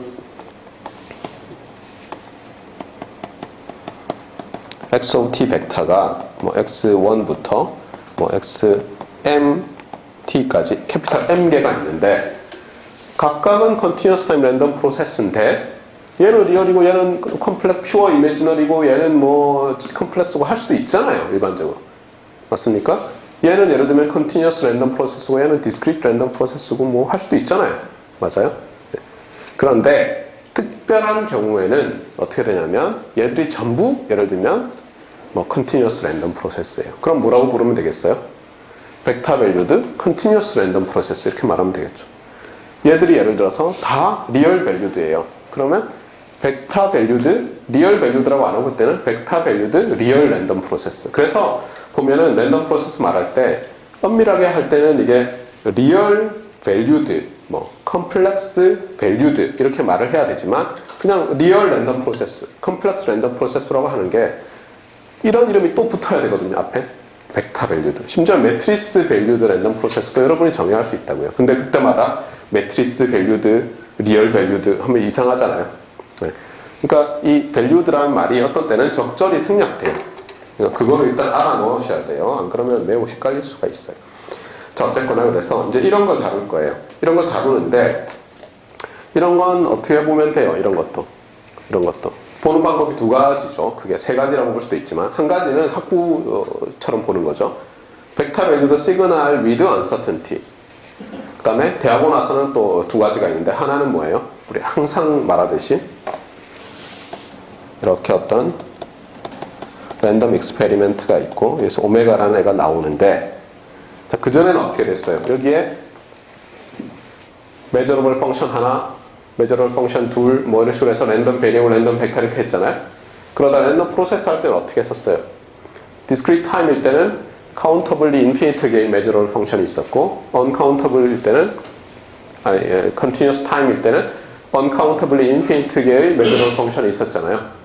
Speaker 1: t 벡터가 뭐 x1부터 뭐 xmt까지 캐피탈 M개가 있는데 각각은 컨티뉴어스 타임 랜덤 프로세스인데 얘는 리얼이고 얘는 컴플렉스 퓨어 이미지널이고 얘는 뭐 컴플렉스고 할 수도 있잖아요. 일반적으로. 맞습니까? 얘는 예를 들면 컨티뉴어스 랜덤 프로세스고 얘는 디스크리트 랜덤 프로세스고 뭐 할 수도 있잖아요. 맞아요? 네. 그런데 특별한 경우에는 어떻게 되냐면 얘들이 전부 예를 들면 뭐 컨티뉴어스 랜덤 프로세스예요. 그럼 뭐라고 부르면 되겠어요? 벡터 밸류드 컨티뉴어스 랜덤 프로세스 이렇게 말하면 되겠죠. 얘들이 예를 들어서 다 리얼 밸류드예요. 그러면 벡터 밸류드 리얼 밸류드라고 안 하고 그때는 벡터 밸류드 리얼 랜덤 프로세스. 그래서 보면은 랜덤 프로세스 말할 때 엄밀하게 할 때는 이게 리얼 밸류드 뭐 컴플렉스 밸류드 이렇게 말을 해야 되지만 그냥 리얼 랜덤 프로세스 컴플렉스 랜덤 프로세스라고 하는 게 이런 이름이 또 붙어야 되거든요. 앞에 벡터 밸류드, 심지어 매트리스 밸류드 랜덤 프로세스도 여러분이 정의할 수 있다고요. 근데 그때마다 매트리스 밸류드, 리얼 밸류드 하면 이상하잖아요. 네. 그러니까 이 밸류드라는 말이 어떤 때는 적절히 생략돼요. 그러니까 그거를 일단 알아 놓으셔야 돼요. 안 그러면 매우 헷갈릴 수가 있어요. 자, 어쨌거나 그래서 이제 이런 걸 다룰 거예요. 이런 걸 다루는데 이런 건 어떻게 보면 돼요. 이런 것도. 보는 방법이 두 가지죠. 그게 세 가지라고 볼 수도 있지만 한 가지는 학부처럼 보는 거죠. 벡터 밸류드 시그널 with uncertainty. 그 다음에 대하고 나서는 또 두 가지가 있는데 하나는 뭐예요? 우리 항상 말하듯이 이렇게 어떤 랜덤 익스페리멘트가 있고 여기서 오메가라는 애가 나오는데 자, 그전에는 어떻게 됐어요? 여기에 메저러블 펑션 하나, 메저러블 펑션 둘, 뭐 이런 식으로 해서 랜덤 베리어블, 랜덤 벡터 이렇게 했잖아요. 그러다 랜덤 프로세스 할 때는 어떻게 했었어요? 디스크리트 타임일 때는 카운터블리 인피니트 게인 메저러블 펑션이 있었고 언카운터블일 때는 컨티뉴어스 타임일 때는 언카운터블리 인피니트 게인 메저러블 펑션이 있었잖아요.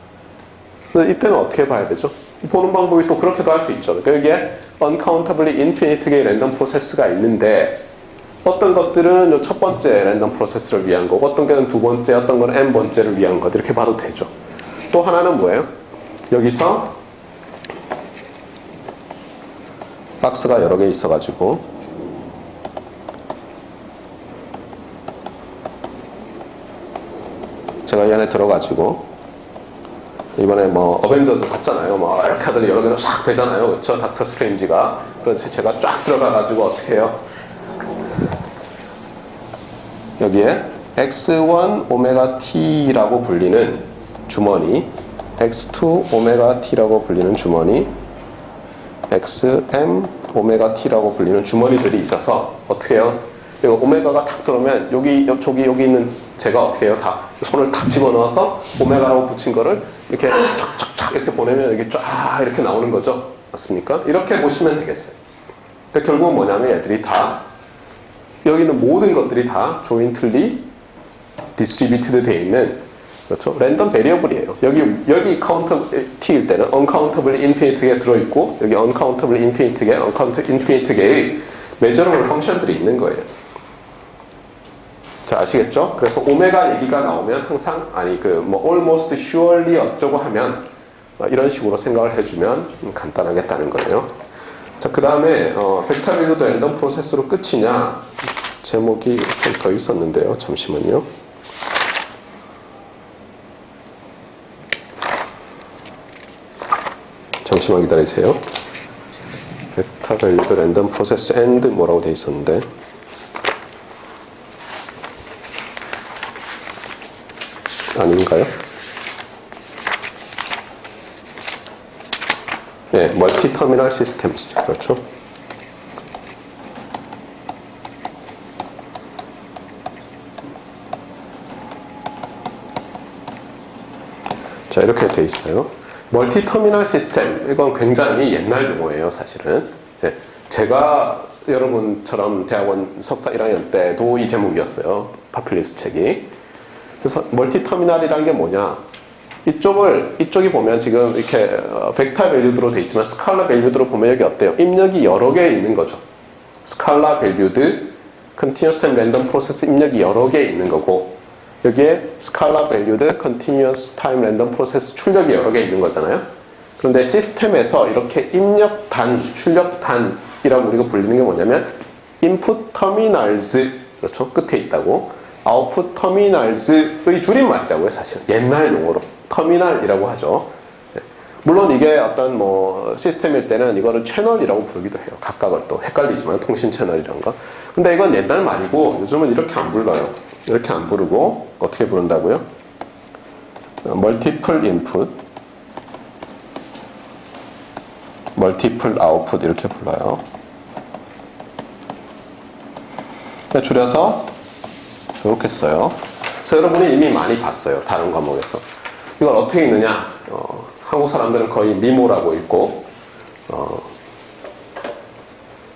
Speaker 1: 근데 이때는 어떻게 봐야 되죠? 보는 방법이 또 그렇게도 할 수 있죠. 그러니까 여기에 uncountably infinite 개의 랜덤 프로세스가 있는데 어떤 것들은 첫 번째 랜덤 프로세스를 위한 거고 어떤 게는 두 번째, 어떤 거는 n 번째를 위한 것 이렇게 봐도 되죠. 또 하나는 뭐예요? 여기서 박스가 여러 개 있어가지고 제가 이 안에 들어가지고 이번에 뭐 어벤져스 봤잖아요. 뭐 이렇게 하더니 여러 개로 싹 되잖아요. 그렇죠? 닥터 스트레인지가. 그래서 제가 쫙 들어가가지고 어떻게 해요? 여기에 x1 오메가 t라고 불리는 주머니, x2 오메가 t라고 불리는 주머니, xm 오메가 t라고 불리는 주머니들이 있어서 어떻게 해요? 이거 오메가가 탁 들어오면 여기 있는 제가 어떻게 해요? 다 손을 탁 집어넣어서 오메가라고 붙인 거를 이렇게 촥촥촥 이렇게 보내면 이게 쫙 이렇게 나오는 거죠. 맞습니까? 이렇게 보시면 되겠어요. 그러니까 결국은 뭐냐면 얘들이 다 여기 있는 모든 것들이 다 조인틀리 디스트리뷰티드 되어 있는 그렇죠? 랜덤 베리어블이에요. 여기 카운터 t일 때는 uncountably infinite에 들어있고 여기 uncountably infinite에 infinite의 메저러블 펑션들이 있는 거예요. 자, 아시겠죠? 그래서 오메가 얘기가 나오면 항상 almost surely 어쩌고 하면 이런 식으로 생각을 해주면 간단하겠다는 거예요. 자, 그 다음에 벡터 밸류드 랜덤 프로세스로 끝이냐? 제목이 좀 더 있었는데요. 잠시만요. 잠시만 기다리세요. 벡터 밸류드 랜덤 프로세스 and 뭐라고 돼 있었는데 아닌가요? 네, 멀티 터미널 시스템스. 그렇죠? 자, 이렇게 돼 있어요. 멀티 터미널 시스템, 이건 굉장히 옛날 용어예요, 사실은. 네, 제가 여러분처럼 대학원 석사 1학년 때도 이 제목이었어요. 파퓰리스 책이. 그래서 멀티 터미널이라는 게 뭐냐? 이쪽이 보면 지금 이렇게 벡터 밸류드로 돼 있지만 스칼라 밸류드로 보면 여기 어때요? 입력이 여러 개 있는 거죠. 스칼라 밸류드, 컨티뉴어스 타임 랜덤 프로세스 입력이 여러 개 있는 거고 여기에 스칼라 밸류드, 컨티뉴어스 타임 랜덤 프로세스 출력이 여러 개 있는 거잖아요. 그런데 시스템에서 이렇게 입력단, 출력단이라고 우리가 불리는 게 뭐냐면 input terminals, 그렇죠? 끝에 있다고. output terminals의 줄임말이라고요, 사실. 옛날 용어로. 터미널이라고 하죠. 물론 이게 어떤 시스템일 때는 이거를 채널이라고 부르기도 해요. 각각을 또 헷갈리지만 통신 채널이란 거. 근데 이건 옛날 말이고 요즘은 이렇게 안 불러요. 이렇게 안 부르고 어떻게 부른다고요? multiple input, multiple output 이렇게 불러요. 줄여서 이렇게 써요. 그래서 여러분이 이미 많이 봤어요. 다른 과목에서. 이걸 어떻게 읽느냐? 한국 사람들은 거의 미모라고 읽고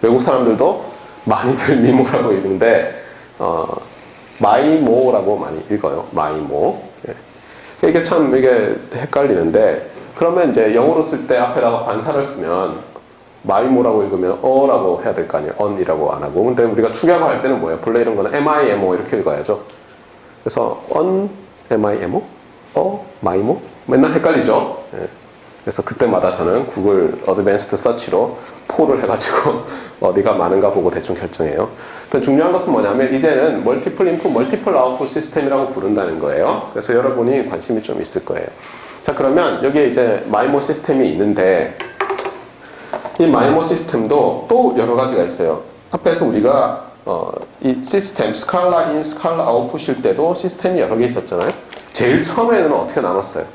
Speaker 1: 외국 사람들도 많이들 미모라고 읽는데 마이모라고 많이 읽어요. 마이모. 예. 이게 참 이게 헷갈리는데 그러면 이제 영어로 쓸 때 앞에다가 관사를 쓰면 마이모라고 읽으면 어라고 해야 될 거 아니에요. on이라고 안 하고. 근데 우리가 축약할 때는 뭐예요? 본래 이런 거는 mimo 이렇게 읽어야죠. 그래서 on, mimo, 마이모? 맨날 헷갈리죠? 예. 그래서 그때마다 저는 구글 어드밴스드 서치로 폴을 해가지고 어디가 많은가 보고 대충 결정해요. 일단 중요한 것은 뭐냐면 이제는 멀티플 인풋, 멀티플 아웃풋 시스템이라고 부른다는 거예요. 그래서 여러분이 관심이 좀 있을 거예요. 자, 그러면 여기에 이제 마이모 시스템이 있는데 이 마이모 시스템도 또 여러 가지가 있어요. 앞에서 우리가 이 시스템, 스칼라 인, 스칼라 아웃풋일 때도 시스템이 여러 개 있었잖아요. 제일 처음에는 어떻게 나눴어요?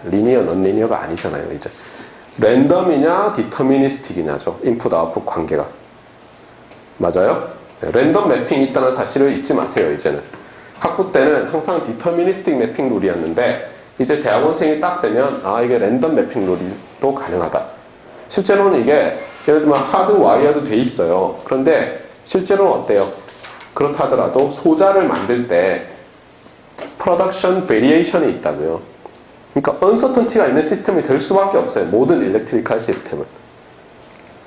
Speaker 1: 리니어, 넌리니어가 아니잖아요, 이제. 랜덤이냐, 디터미니스틱이냐죠. 인풋, 아웃풋 관계가. 맞아요? 네, 랜덤 매핑이 있다는 사실을 잊지 마세요, 이제는. 학부 때는 항상 디터미니스틱 매핑 룰이었는데, 이제 대학원생이 딱 되면, 이게 랜덤 매핑 룰도 가능하다. 실제로는 이게, 예를 들면 하드 와이어드 돼 있어요. 그런데, 실제로는 어때요? 그렇다 하더라도 소자를 만들 때, 프로덕션 베리에이션이 있다고요. 그러니까 언서턴티가 있는 시스템이 될 수밖에 없어요. 모든 일렉트리컬 시스템은.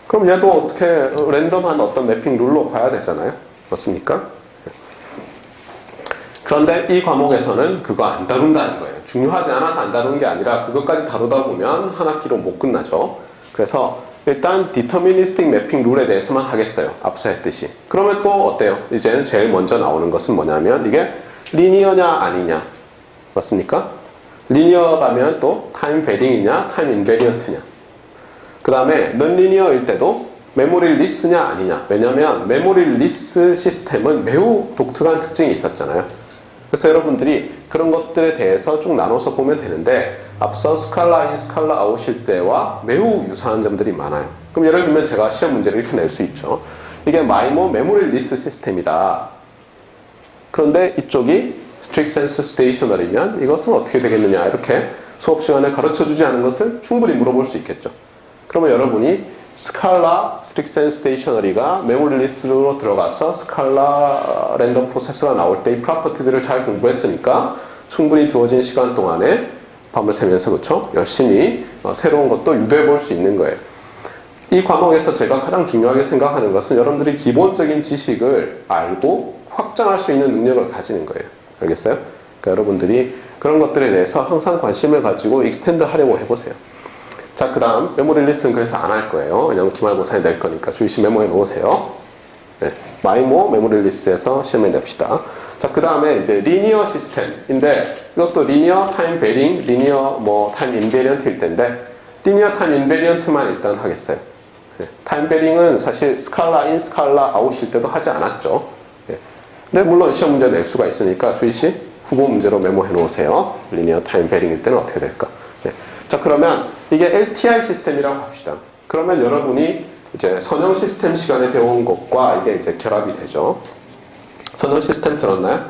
Speaker 1: 그럼 얘도 어떻게 랜덤한 어떤 매핑 룰로 봐야 되잖아요. 맞습니까? 그런데 이 과목에서는 그거 안 다룬다는 거예요. 중요하지 않아서 안 다루는 게 아니라 그것까지 다루다 보면 한 학기로 못 끝나죠. 그래서 일단 디터미니스틱 매핑 룰에 대해서만 하겠어요. 앞서 했듯이. 그러면 또 어때요? 이제는 제일 먼저 나오는 것은 뭐냐면 이게 리니어냐 아니냐. 맞습니까? 리니어라면 또 타임 베딩이냐 타임 인베리언트냐. 그 다음에 넌리니어일 때도 메모리 리스냐 아니냐. 왜냐면 메모리 리스 시스템은 매우 독특한 특징이 있었잖아요. 그래서 여러분들이 그런 것들에 대해서 쭉 나눠서 보면 되는데 앞서 스칼라 인, 스칼라 아웃일 때와 매우 유사한 점들이 많아요. 그럼 예를 들면 제가 시험 문제를 이렇게 낼 수 있죠. 이게 마이모 메모리 리스 시스템이다. 그런데 이쪽이 스트릭 센스 스테이셔너리면 이것은 어떻게 되겠느냐 이렇게 수업 시간에 가르쳐주지 않은 것을 충분히 물어볼 수 있겠죠. 그러면 여러분이 스칼라 스트릭 센스 스테이셔너리가 메모리 리스트로 들어가서 스칼라 랜덤 프로세스가 나올 때 이 프로퍼티들을 잘 공부했으니까 충분히 주어진 시간 동안에 밤을 새면서 그렇죠? 열심히 새로운 것도 유도해 볼 수 있는 거예요. 이 과목에서 제가 가장 중요하게 생각하는 것은 여러분들이 기본적인 지식을 알고 확장할 수 있는 능력을 가지는 거예요. 알겠어요? 그러니까 여러분들이 그런 것들에 대해서 항상 관심을 가지고 익스텐드 하려고 해보세요. 자, 그 다음 메모리 리스는 그래서 안 할 거예요. 왜냐면 기말고사에 낼 거니까 주의시 메모해 놓으세요. 네, 마이모 메모리 리스트에서 시험에 냅시다. 자, 그 다음에 이제 리니어 시스템인데 이것도 리니어 타임 베링, 리니어 타임 인베리언트일 텐데 리니어 타임 인베리언트만 일단 하겠어요. 네, 타임 베링은 사실 스칼라 인, 스칼라 아웃일 때도 하지 않았죠. 네, 근데 물론 시험 문제 낼 수가 있으니까 주의시 후보 문제로 메모해 놓으세요. 리니어 타임 베링일 때는 어떻게 될까? 네. 자, 그러면 이게 LTI 시스템이라고 합시다. 그러면 여러분이 이제 선형 시스템 시간에 배운 것과 이게 이제 결합이 되죠. 선형 시스템 들었나요?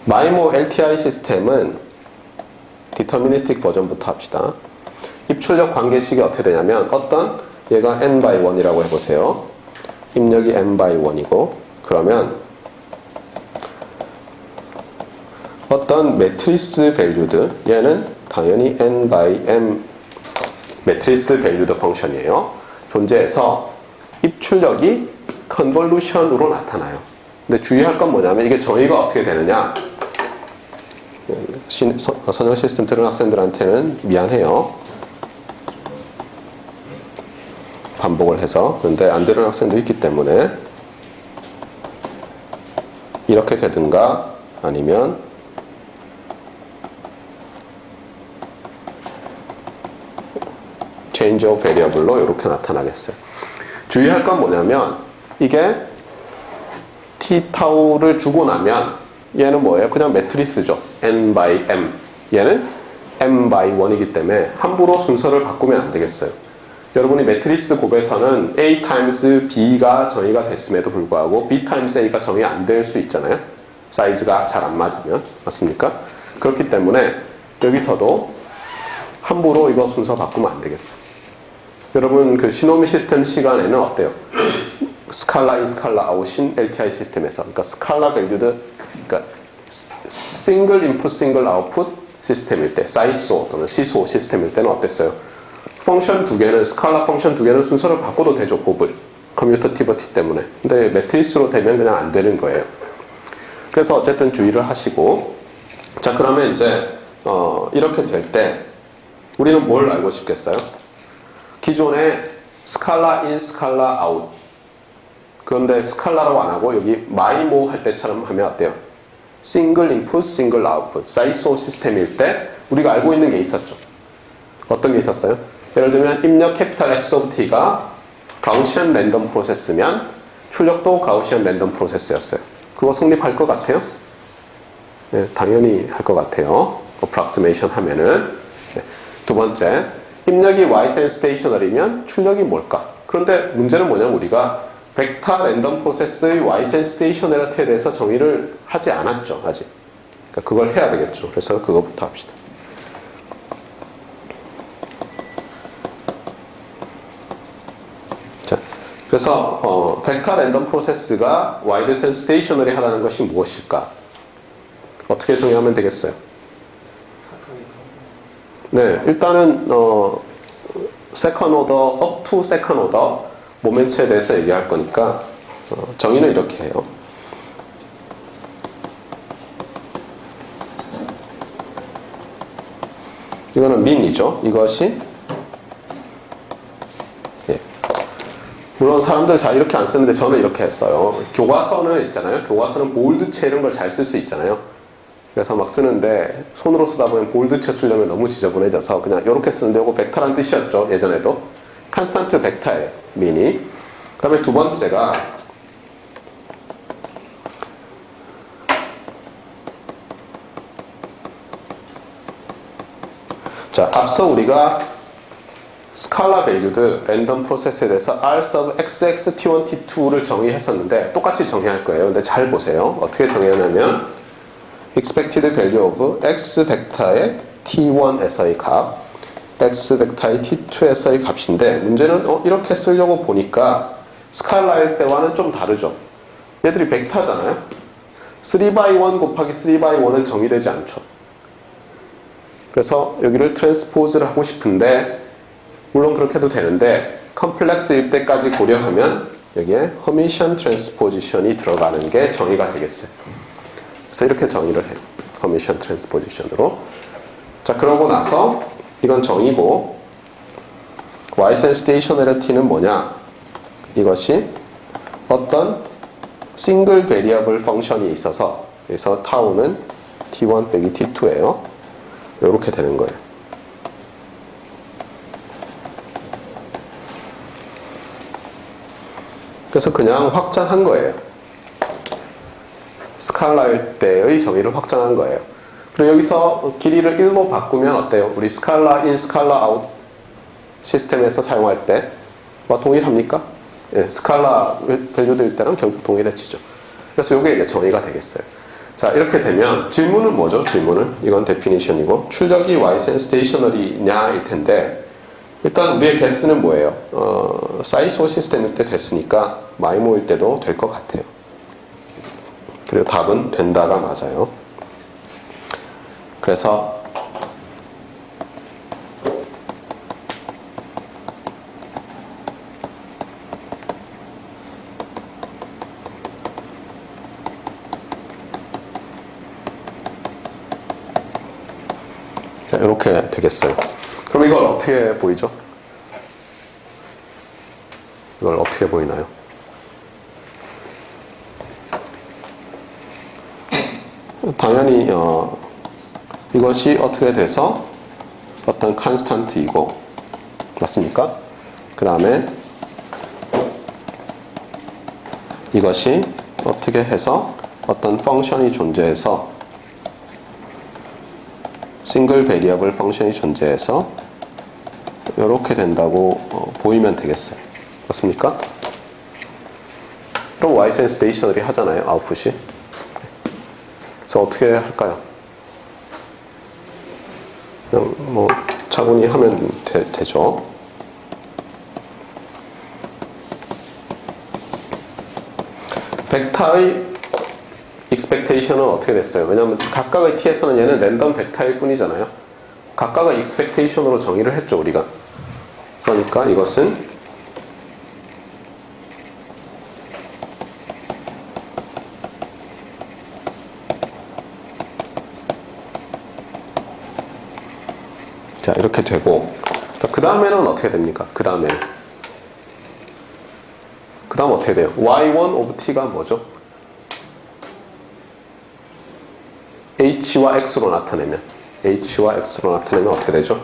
Speaker 1: 마이모 LTI 시스템은 디터미니스틱 버전부터 합시다. 입출력 관계식이 어떻게 되냐면 어떤 얘가 n by 1이라고 해보세요. 입력이 n by 1이고 그러면 어떤 매트리스 밸류드 얘는 당연히 n by m 매트리스 밸류드 펑션이에요. 존재해서 입출력이 컨볼루션으로 나타나요. 근데 주의할 건 뭐냐면 이게 정의가 어떻게 되느냐. 선형 시스템 들은 학생들한테는 미안해요. 반복을 해서. 그런데 안 들은 학생도 있기 때문에 이렇게 되든가 아니면 change of variable로 이렇게 나타나겠어요. 주의할 건 뭐냐면 이게 t 타우를 주고 나면 얘는 뭐예요? 그냥 매트리스죠. n by m. 얘는 m by 1이기 때문에 함부로 순서를 바꾸면 안 되겠어요. 여러분이 매트리스 곱에서는 a times b가 정의가 됐음에도 불구하고 b times a가 정의 안 될 수 있잖아요. 사이즈가 잘 안 맞으면. 맞습니까? 그렇기 때문에 여기서도 함부로 이거 순서 바꾸면 안 되겠어요. 여러분 그 시노미 시스템 시간에는 어때요? 스칼라 인 스칼라 아웃인 LTI 시스템에서 그러니까 스칼라 밸류드 그러니까 싱글 인풋 싱글 아웃풋 시스템일 때, 사이소 또는 시소 시스템일 때는 어땠어요? 펑션 두 개는, 스칼라 펑션 두 개는 순서를 바꿔도 되죠, 곱을. 커뮤터티버티 때문에. 근데 매트리스로 되면 그냥 안 되는 거예요. 그래서 어쨌든 주의를 하시고, 자, 그러면 이제 이렇게 될 때 우리는 뭘 알고 싶겠어요? 기존에 스칼라 인, 스칼라 아웃. 그런데 스칼라라고 안 하고 여기 마이모 할 때처럼 하면 어때요? 싱글 인풋, 싱글 아웃풋. 사이소 시스템일 때 우리가 알고 있는 게 있었죠. 어떤 게 있었어요? 예를 들면 입력 캐피탈 X of T가 가우시안 랜덤 프로세스면 출력도 가우시안 랜덤 프로세스였어요. 그거 성립할 것 같아요? 네, 당연히 할 것 같아요. 어프락시메이션 하면은. 네. 두 번째, 입력이 Y센 스테이셔널이면 출력이 뭘까? 그런데 문제는 뭐냐면 우리가 벡터 랜덤 프로세스의 Y센 스테이셔널리티에 대해서 정의를 하지 않았죠, 아직. 그러니까 그걸 해야 되겠죠. 그래서 그거부터 합시다. 자, 그래서 벡터 랜덤 프로세스가 와이드센 스테이셔널이 하라는 것이 무엇일까? 어떻게 정의하면 되겠어요? 네, 일단은 세컨 오더, up to 세컨 오더 모멘츠에 대해서 얘기할 거니까 정의는 이렇게 해요. 이거는 민이죠. 이것이 예. 물론 사람들 잘 이렇게 안 쓰는데 저는 이렇게 했어요. 교과서는 있잖아요. 교과서는 볼드체 이런 걸 잘 쓸 수 있잖아요. 그래서 막 쓰는데 손으로 쓰다 보면 볼드체 쓰려면 너무 지저분해져서 그냥 이렇게 쓰는데 이거 벡터란 뜻이었죠. 예전에도. 컨스탄트 벡터예요. 민이. 그 다음에 두 번째가 자, 앞서 우리가 스칼라 밸류드 랜덤 프로세스에 대해서 R sub XX T1 T2를 정의했었는데 똑같이 정의할 거예요. 근데 잘 보세요. 어떻게 정의하냐면 expected value of X 벡터의 T1에서의 값, X 벡터의 T2에서의 값인데 문제는 이렇게 쓰려고 보니까 스칼라일 때와는 좀 다르죠. 얘들이 벡터잖아요. 3x1 곱하기 3x1은 정의되지 않죠. 그래서 여기를 트랜스포즈를 하고 싶은데 물론 그렇게 해도 되는데 컴플렉스일 때까지 고려하면 여기에 허미션 트랜스포지션이 들어가는 게 정의가 되겠어요. 그래서 이렇게 정의를 해요. 허미션 트랜스포지션으로. 자, 그러고 나서 이건 정의고 Y센 스테이셔널리티는 뭐냐? 이것이 어떤 싱글 베리어블 펑션이 있어서 그래서 타우는 T1 빼기 T2예요. 이렇게 되는 거예요. 그래서 그냥 확장한 거예요. 스칼라일 때의 정의를 확장한 거예요. 그리고 여기서 길이를 1로 바꾸면 어때요? 우리 스칼라 인, 스칼라 아웃 시스템에서 사용할 때와 동일합니까? 예, 스칼라 밸류될 때랑 결국 동일해지죠. 그래서 이게 이제 정의가 되겠어요. 자, 이렇게 되면 질문은 뭐죠? 질문은 이건 데피니션이고 출력이 Y센 스테이셔널이냐일 텐데 일단 우리의 개수는 뭐예요? 사이소 시스템일 때 됐으니까 마이모일 때도 될 것 같아요. 그리고 답은 된다가 맞아요. 그래서 이렇게 되겠어요. 그럼 이걸 어떻게 보이죠? 이걸 어떻게 보이나요? 당연히 이것이 어떻게 돼서 어떤 컨스탄트이고 맞습니까? 그 다음에 이것이 어떻게 해서 어떤 펑션이 존재해서 싱글 베리어블 펑션이 존재해서 이렇게 된다고 보이면 되겠어요. 맞습니까? 그럼 Y센 스테이셔널이 하잖아요. 아웃풋이. 그래서 어떻게 할까요? 그냥 뭐 차분히 하면 되죠. 벡터의 expectation은 어떻게 됐어요? 왜냐면 각각의 t에서는 얘는 랜덤 벡터일 뿐이잖아요. 각각의 expectation으로 정의를 했죠, 우리가. 그러니까 이것은 자, 이렇게 되고, 그 다음에는 어떻게 됩니까? 그 다음 어떻게 돼요? y1 of t가 뭐죠? h와 x로 나타내면 어떻게 되죠?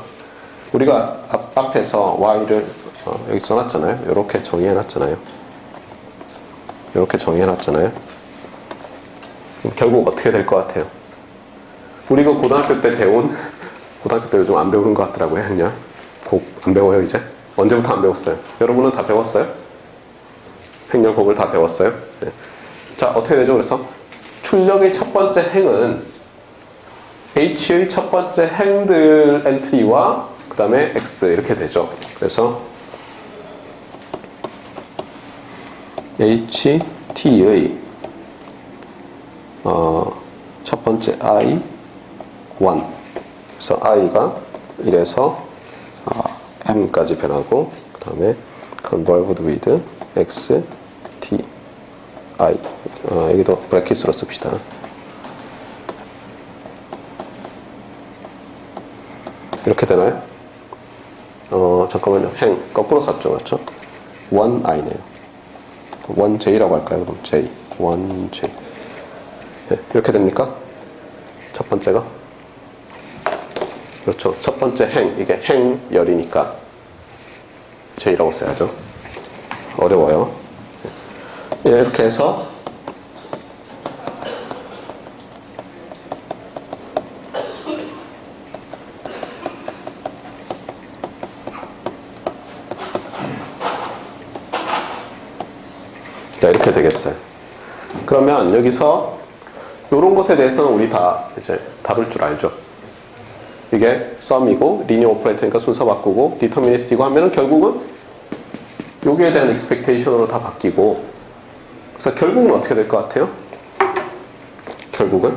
Speaker 1: 우리가 앞에서 y를 여기 써놨잖아요. 이렇게 정의해놨잖아요. 그럼 결국 어떻게 될 것 같아요? 우리가 고등학교 때 요즘 안 배우는 것 같더라고요, 학년. 안 배워요, 이제? 언제부터 안 배웠어요? 여러분은 다 배웠어요? 행렬곡을 다 배웠어요? 네. 자, 어떻게 되죠? 그래서 출력의 첫 번째 행은 H의 첫 번째 행들 엔트리와 그 다음에 X 이렇게 되죠. 그래서 HT의 첫 번째 I 1. 그래서 I가 1에서 M까지 변하고 그 다음에 convolved with X, T, I. 여기도 브래킷으로 씁시다. 이렇게 되나요? 잠깐만요. 행 거꾸로 썼죠, 맞죠? 1i네요. 1j라고 할까요? 그럼 j, 1j. 네, 이렇게 됩니까? 첫 번째가? 그렇죠. 첫 번째 이게 행열이니까 j라고 써야죠. 어려워요. 예, 이렇게 해서 이렇게 되겠어요. 그러면 여기서 이런 것에 대해서는 우리 다 이제 다룰 줄 알죠. 이게 썸이고 리니어 오퍼레이터니까 순서 바꾸고 디터미니스틱이고 하면은 결국은 여기에 대한 expectation으로 다 바뀌고, 그래서 결국은 어떻게 될 것 같아요? 결국은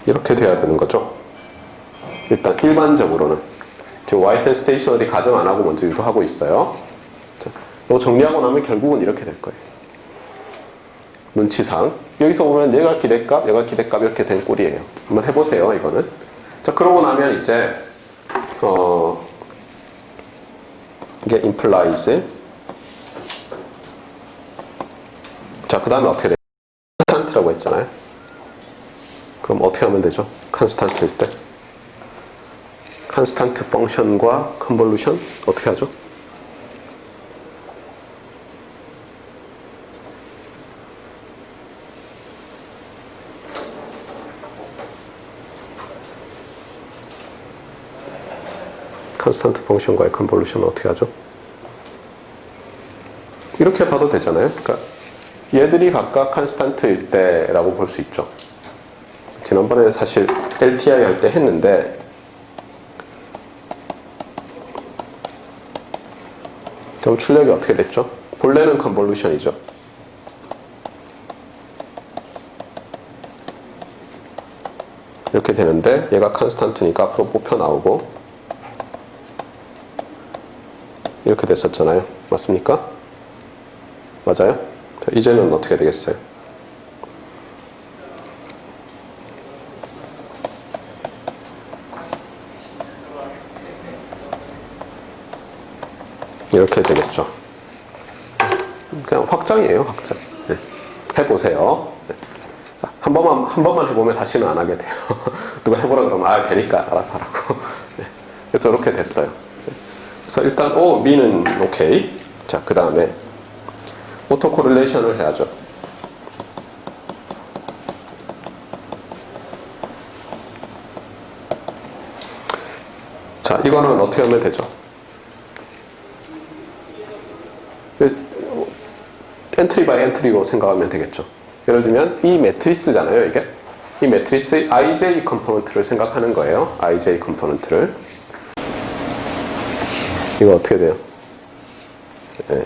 Speaker 1: 이렇게 돼야 되는 거죠. 일단 일반적으로는 지금 Y센스 스테이셔너리 가정 안 하고 먼저 유도하고 있어요. 이거 정리하고 나면 결국은 이렇게 될 거예요. 눈치상 여기서 보면 얘가 기대값 이렇게 된 꼴이에요. 한번 해보세요, 이거는. 자, 그러고 나면 이제 이게 implies. 자, 그 다음에 어떻게 돼요? constant라고 했잖아요. 그럼 어떻게 하면 되죠? constant일 때 컨스탄트 펑션과 컨볼루션 어떻게 하죠? 컨스탄트 펑션과의 컨볼루션 어떻게 하죠? 이렇게 봐도 되잖아요. 그러니까 얘들이 각각 컨스탄트일 때라고 볼 수 있죠. 지난번에 사실 LTI 할 때 했는데 그럼 출력이 어떻게 됐죠? 본래는 컨볼루션이죠. 이렇게 되는데 얘가 컨스탄트니까 앞으로 뽑혀 나오고 이렇게 됐었잖아요. 맞습니까? 맞아요? 자, 이제는 어떻게 되겠어요? 이렇게 되겠죠. 그냥 확장이에요, 확장. 네. 해보세요. 네. 한 번만 해보면 다시는 안 하게 돼요. 누가 해보라 그러면 되니까 알아서 하라고. 네. 그래서 이렇게 됐어요. 네. 그래서 일단 미는 오케이. 자, 그 다음에 오토 코릴레이션을 해야죠. 자, 이거는 어떻게 하면 되죠? 엔트리 바이 엔트리로 생각하면 되겠죠. 예를 들면 이 매트리스잖아요, 이게. 이 매트리스의 ij 컴포넌트를 생각하는 거예요. ij 컴포넌트를. 이거 어떻게 돼요? 네.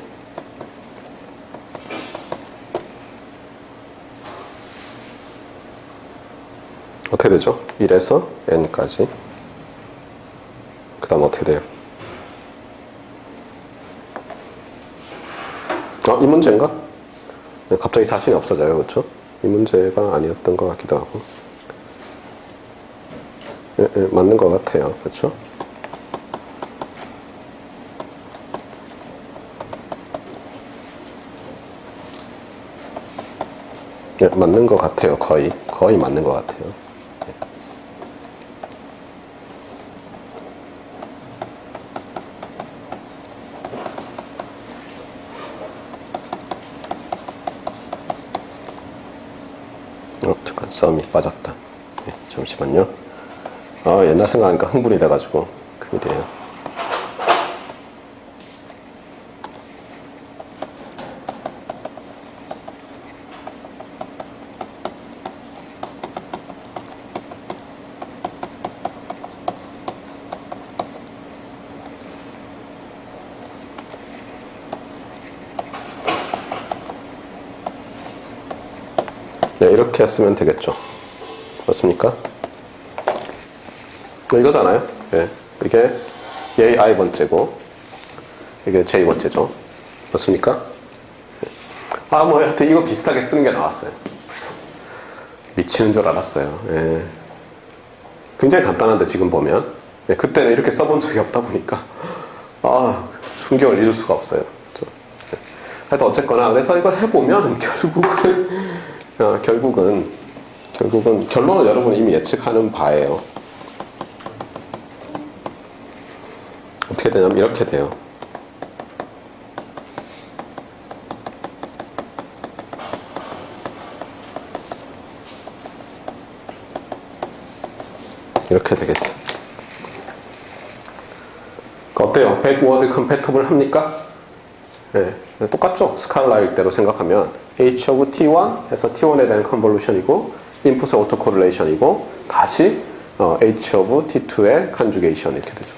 Speaker 1: 어떻게 되죠? 1에서 n까지. 그 다음 어떻게 돼요? 이 문제인가? 네, 갑자기 자신이 없어져요. 그렇죠? 이 문제가 아니었던 것 같기도 하고. 예, 예, 맞는 것 같아요. 그렇죠? 네, 맞는 것 같아요. 거의 맞는 것 같아요. 잠깐 썸이 빠졌다. 네, 잠시만요. 옛날 생각하니까 흥분이 돼가지고 큰일이에요. 네, 이렇게 쓰면 되겠죠. 맞습니까? 이거잖아요. 네, 이게 얘의 i번째고 이게 j번째죠. 맞습니까? 뭐 하여튼 이거 비슷하게 쓰는 게 나왔어요. 미치는 줄 알았어요. 예. 굉장히 간단한데 지금 보면 그때는 이렇게 써본 적이 없다 보니까 충격을 잊을 수가 없어요. 그렇죠? 하여튼 어쨌거나 그래서 이걸 해보면 결국은 결론은 여러분이 이미 예측하는 바예요. 어떻게 되냐면 이렇게 돼요. 이렇게 되겠어요. 어때요? 백워드 컴패터블 합니까? 네, 똑같죠? 스칼라일 대로 생각하면 h of t1 해서 t1에 대한 컨볼루션이고 인풋의 오토 코릴레이션이고 다시 h of t2의 컨주게이션 이렇게 되죠.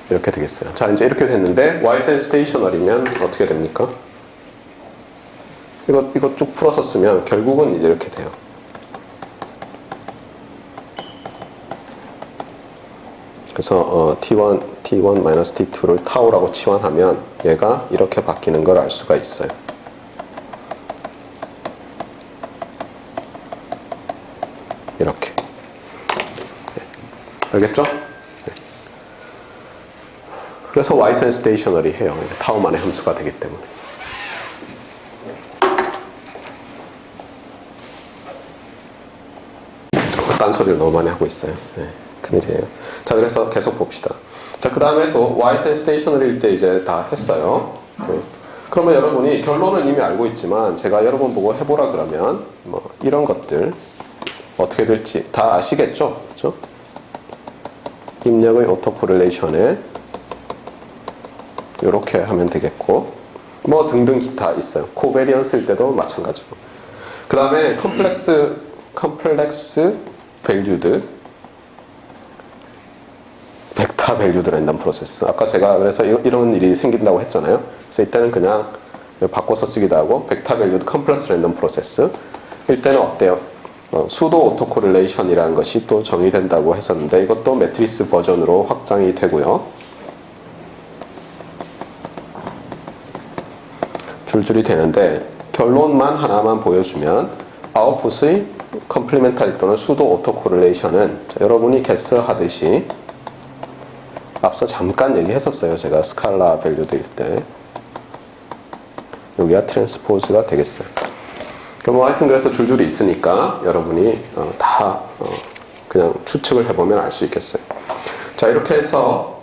Speaker 1: 이렇게 되겠어요. 자, 이제 이렇게 됐는데 ysen 스테이셔널이면 어떻게 됩니까? 이거 쭉 풀어서 쓰면 결국은 이제 이렇게 돼요. 그래서 t1-t2를 타우라고 치환하면 얘가 이렇게 바뀌는 걸 알 수가 있어요. 이렇게. 알겠죠? 그래서 ysen stationary 해요. 타우만의 함수가 되기 때문에. 딴소리를 너무 많이 하고 있어요. 큰일이에요. 자, 그래서 계속 봅시다. 자, 그 다음에 또 ysen stationary일 때 이제 다 했어요. 그러면 여러분이 결론은 이미 알고 있지만 제가 여러분 보고 해보라 그러면 뭐 이런 것들 어떻게 될지 다 아시겠죠? 그렇죠? 입력의 오토 코릴레이션에 이렇게 하면 되겠고 뭐 등등 기타 있어요. 코베리언스일 때도 마찬가지고. 그 다음에 컴플렉스 밸류드 벡터 밸류드 랜덤 프로세스. 아까 제가 그래서 이런 일이 생긴다고 했잖아요. 그래서 이때는 그냥 바꿔서 쓰기도 하고 벡터 밸류드 컴플렉스 랜덤 프로세스. 이때는 어때요? 수도 오토 코릴레이션이라는 것이 또 정의된다고 했었는데 이것도 매트리스 버전으로 확장이 되고요. 줄줄이 되는데 결론만 하나만 보여주면 아웃풋의 컴플리멘타리 또는 수도 오토 코릴레이션은 여러분이 개스하듯이 앞서 잠깐 얘기했었어요. 제가 스칼라 밸류드일 때 여기가 트랜스포즈가 되겠어요. 뭐 하여튼 그래서 줄줄이 있으니까 여러분이 다 그냥 추측을 해보면 알 수 있겠어요. 자, 이렇게 해서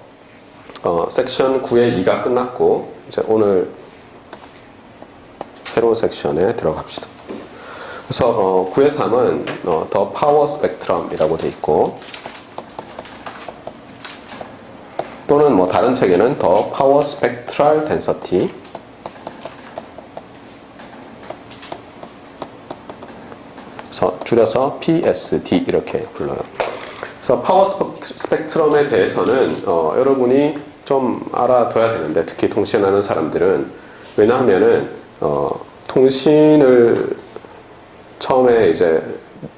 Speaker 1: 섹션 9의 2가 끝났고 이제 오늘 새로운 섹션에 들어갑시다. 그래서 9의 3은 더 파워 스펙트럼이라고 돼 있고 또는 뭐 다른 책에는 더 파워 스펙트럴 덴서티 그래서 줄여서 PSD 이렇게 불러요. 그래서 파워 스펙트럼에 대해서는 여러분이 좀 알아둬야 되는데, 특히 통신하는 사람들은, 왜냐하면은 통신을 처음에 이제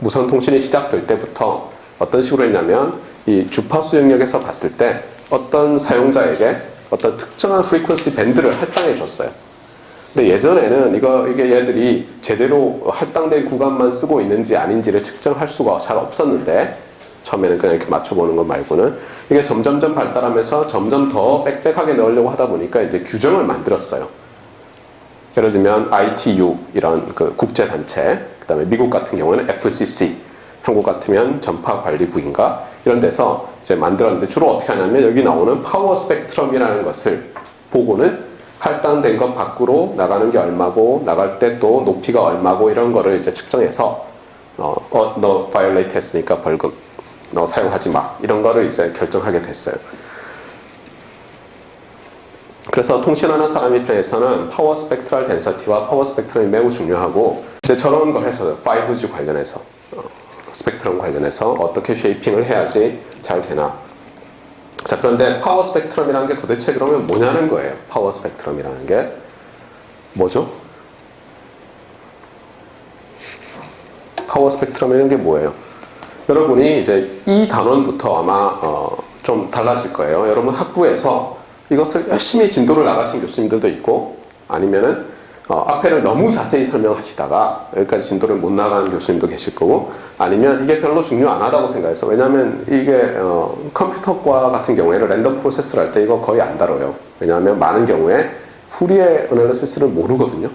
Speaker 1: 무선 통신이 시작될 때부터 어떤 식으로 했냐면, 이 주파수 영역에서 봤을 때 어떤 사용자에게 어떤 특정한 프리퀀시 밴드를 할당해 줬어요. 근데 예전에는 이게 얘들이 제대로 할당된 구간만 쓰고 있는지 아닌지를 측정할 수가 잘 없었는데, 처음에는 그냥 이렇게 맞춰보는 것 말고는, 이게 점점점 발달하면서 점점 더 빽빽하게 넣으려고 하다 보니까 이제 규정을 만들었어요. 예를 들면 ITU 이런 그 국제단체, 그 다음에 미국 같은 경우에는 FCC, 한국 같으면 전파관리부인가, 이런 데서 이제 만들었는데, 주로 어떻게 하냐면 여기 나오는 파워 스펙트럼이라는 것을 보고는 할당된 것 밖으로 나가는 게 얼마고, 나갈 때 또 높이가 얼마고, 이런 거를 이제 측정해서 너 바이올레이트 했으니까 벌금, 너 사용하지 마, 이런 거를 이제 결정하게 됐어요. 그래서 통신하는 사람 입장에서는 파워 스펙트럴 덴서티와 파워 스펙트럼이 매우 중요하고, 이제 저런 걸 해서 5G 관련해서 스펙트럼 관련해서 어떻게 쉐이핑을 해야지 잘 되나. 자, 그런데 파워 스펙트럼이라는 게 도대체 그러면 뭐냐는 거예요. 파워 스펙트럼이라는 게 뭐죠? 파워 스펙트럼이라는 게 뭐예요? 여러분이 이제 이 단원부터 아마 좀 달라질 거예요. 여러분 학부에서 이것을 열심히 진도를 나가신 교수님들도 있고, 아니면은 앞에를 너무 자세히 설명하시다가 여기까지 진도를 못 나가는 교수님도 계실 거고, 아니면 이게 별로 중요 안 하다고 생각해서, 왜냐하면 이게 컴퓨터과 같은 경우에는 랜덤 프로세스를 할 때 이거 거의 안 다뤄요. 왜냐하면 많은 경우에 후리에 애널리시스를 모르거든요.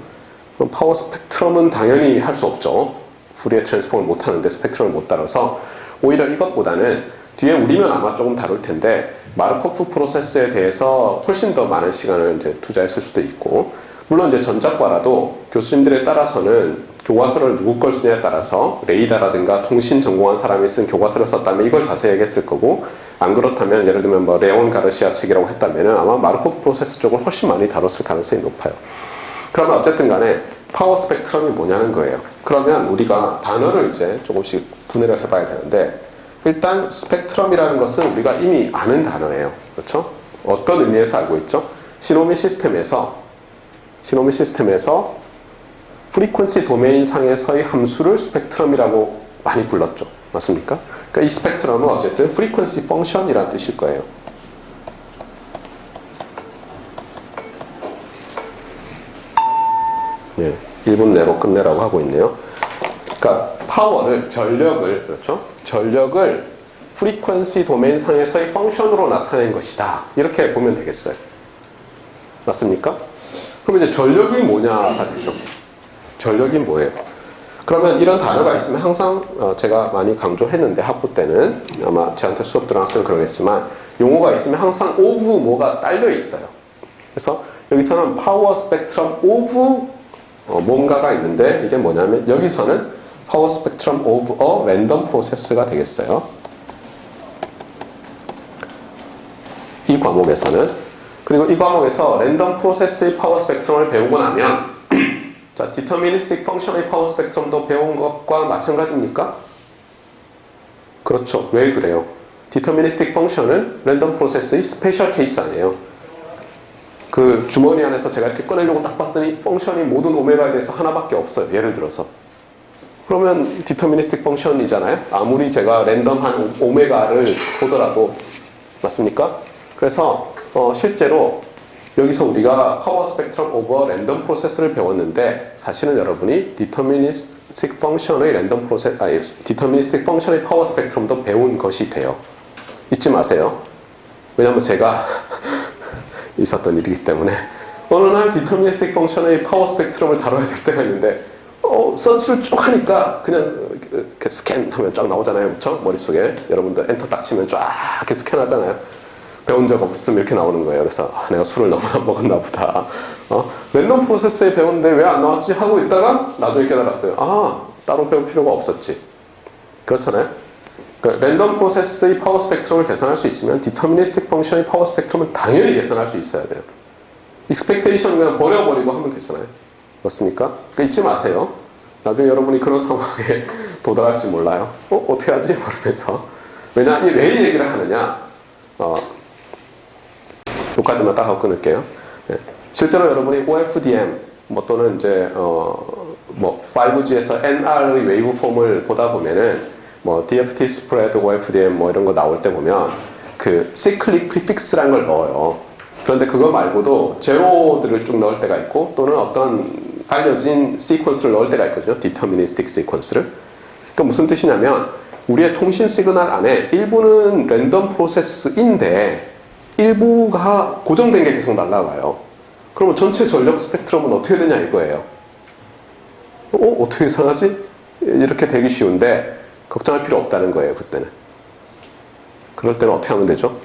Speaker 1: 그럼 파워 스펙트럼은 당연히 할 수 없죠. 후리에 트랜스폼을 못 하는데 스펙트럼을 못 다뤄서, 오히려 이것보다는 뒤에 우리면 아마 조금 다룰 텐데 마르코프 프로세스에 대해서 훨씬 더 많은 시간을 이제 투자했을 수도 있고, 물론 이제 전작과라도 교수님들에 따라서는 교과서를 누구 걸 쓰냐에 따라서 레이다라든가 통신 전공한 사람이 쓴 교과서를 썼다면 이걸 자세하게 했을 거고, 안 그렇다면 예를 들면 뭐 레온 가르시아 책이라고 했다면 아마 마르코프 프로세스 쪽을 훨씬 많이 다뤘을 가능성이 높아요. 그러면 어쨌든 간에 파워 스펙트럼이 뭐냐는 거예요. 그러면 우리가 단어를 이제 조금씩 분해를 해봐야 되는데, 일단 스펙트럼이라는 것은 우리가 이미 아는 단어예요. 그렇죠? 어떤 의미에서 알고 있죠? 시노미 시스템에서 프리퀀시 도메인 상에서의 함수를 스펙트럼이라고 많이 불렀죠. 맞습니까? 그러니까 이 스펙트럼은 어쨌든 프리퀀시 펑션이라는 뜻일 거예요. 예, 1분 내로 끝내라고 하고 있네요. 그러니까 파워를, 전력을, 그렇죠? 전력을 프리퀀시 도메인 상에서의 펑션으로 나타낸 것이다. 이렇게 보면 되겠어요. 맞습니까? 그럼 이제 전력이 뭐냐가 되죠. 전력이 뭐예요? 그러면 이런 단어가 있으면 항상 제가 많이 강조했는데, 학부 때는 아마 저한테 수업 들은 학생은 그러겠지만, 용어가 있으면 항상 오브 뭐가 딸려 있어요. 그래서 여기서는 파워 스펙트럼 오브 뭔가가 있는데, 이게 뭐냐면 여기서는 파워 스펙트럼 오브 어 랜덤 프로세스가 되겠어요. 이 과목에서는. 그리고 이 과목에서 랜덤 프로세스의 파워 스펙트럼을 배우고 나면 자, 디터미니스틱 펑션의 파워 스펙트럼도 배운 것과 마찬가지입니까? 그렇죠. 왜 그래요? 디터미니스틱 펑션은 랜덤 프로세스의 스페셜 케이스 아니에요. 그 주머니 안에서 제가 이렇게 꺼내려고 딱 봤더니 펑션이 모든 오메가에 대해서 하나밖에 없어요. 예를 들어서. 그러면 디터미니스틱 펑션이잖아요. 아무리 제가 랜덤한 오메가를 보더라도. 맞습니까? 그래서 실제로 여기서 우리가 파워 스펙트럼 오버 랜덤 프로세스를 배웠는데, 사실은 여러분이 디터미니스틱 펑션의 랜덤 프로세스, 디터미니스틱 펑션의 파워 스펙트럼도 배운 것이 돼요. 잊지 마세요. 왜냐면 제가 있었던 일이기 때문에. 어느 날 디터미니스틱 펑션의 파워 스펙트럼을 다뤄야 될 때가 있는데, 서치를 쭉 하니까 그냥 이렇게 스캔하면 쫙 나오잖아요. 그렇죠? 머릿속에 여러분들 엔터 딱 치면 쫙 이렇게 스캔하잖아요. 배운 적 없으면 이렇게 나오는 거예요. 그래서 내가 술을 너무 안 먹었나 보다. 랜덤 프로세스에 배웠는데 왜 안 나왔지 하고 있다가 나중에 깨달았어요. 따로 배울 필요가 없었지. 그렇잖아요. 그러니까 랜덤 프로세스의 파워 스펙트럼을 계산할 수 있으면 디터미니스틱 펑션의 파워 스펙트럼은 당연히 계산할 수 있어야 돼요. 익스펙테이션 그냥 버려버리고 하면 되잖아요. 맞습니까? 그러니까 잊지 마세요. 나중에 여러분이 그런 상황에 도달할지 몰라요. 어떻게 하지? 모르면서. 왜냐, 이 왜 얘기를 하느냐? 여기까지만 딱 하고 끊을게요. 예. 실제로 여러분이 OFDM, 뭐 또는 이제, 5G에서 NR의 웨이브 폼을 보다 보면은, 뭐, DFT 스프레드, OFDM 뭐 이런 거 나올 때 보면, 그, 시클릭 프리픽스라는 걸 넣어요. 그런데 그거 말고도 제로들을 쭉 넣을 때가 있고, 또는 어떤 알려진 시퀀스를 넣을 때가 있거든요. 디터미니스틱 시퀀스를. 그러니까 무슨 뜻이냐면 우리의 통신 시그널 안에 일부는 랜덤 프로세스인데 일부가 고정된 게 계속 날아가요. 그러면 전체 전력 스펙트럼은 어떻게 되냐 이거예요. 어떻게 이상하지? 이렇게 되기 쉬운데 걱정할 필요 없다는 거예요. 그때는. 그럴 때는 어떻게 하면 되죠?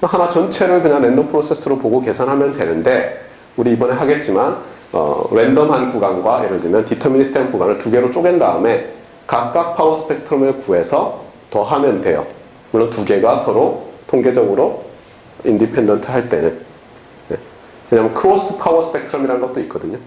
Speaker 1: 하나 전체를 그냥 랜덤 프로세스로 보고 계산하면 되는데 우리 이번에 하겠지만 랜덤한 구간과 예를 들면 디터미니스트한 구간을 두 개로 쪼갠 다음에 각각 파워 스펙트럼을 구해서 더하면 돼요. 물론 두 개가 서로 통계적으로 인디펜던트 할 때는. 네. 왜냐하면 크로스 파워 스펙트럼이라는 것도 있거든요.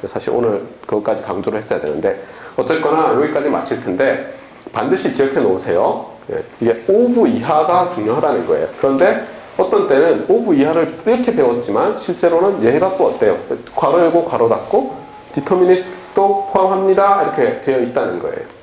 Speaker 1: 사실 오늘 그것까지 강조를 했어야 되는데 어쨌거나 여기까지 마칠 텐데 반드시 기억해 놓으세요. 예. 이게 오브 이하가 중요하다는 거예요. 그런데 어떤 때는 오브 이하를 이렇게 배웠지만 실제로는 얘가 또 어때요? 괄호 열고 괄호 닫고 디터미니스트도 포함합니다. 이렇게 되어 있다는 거예요.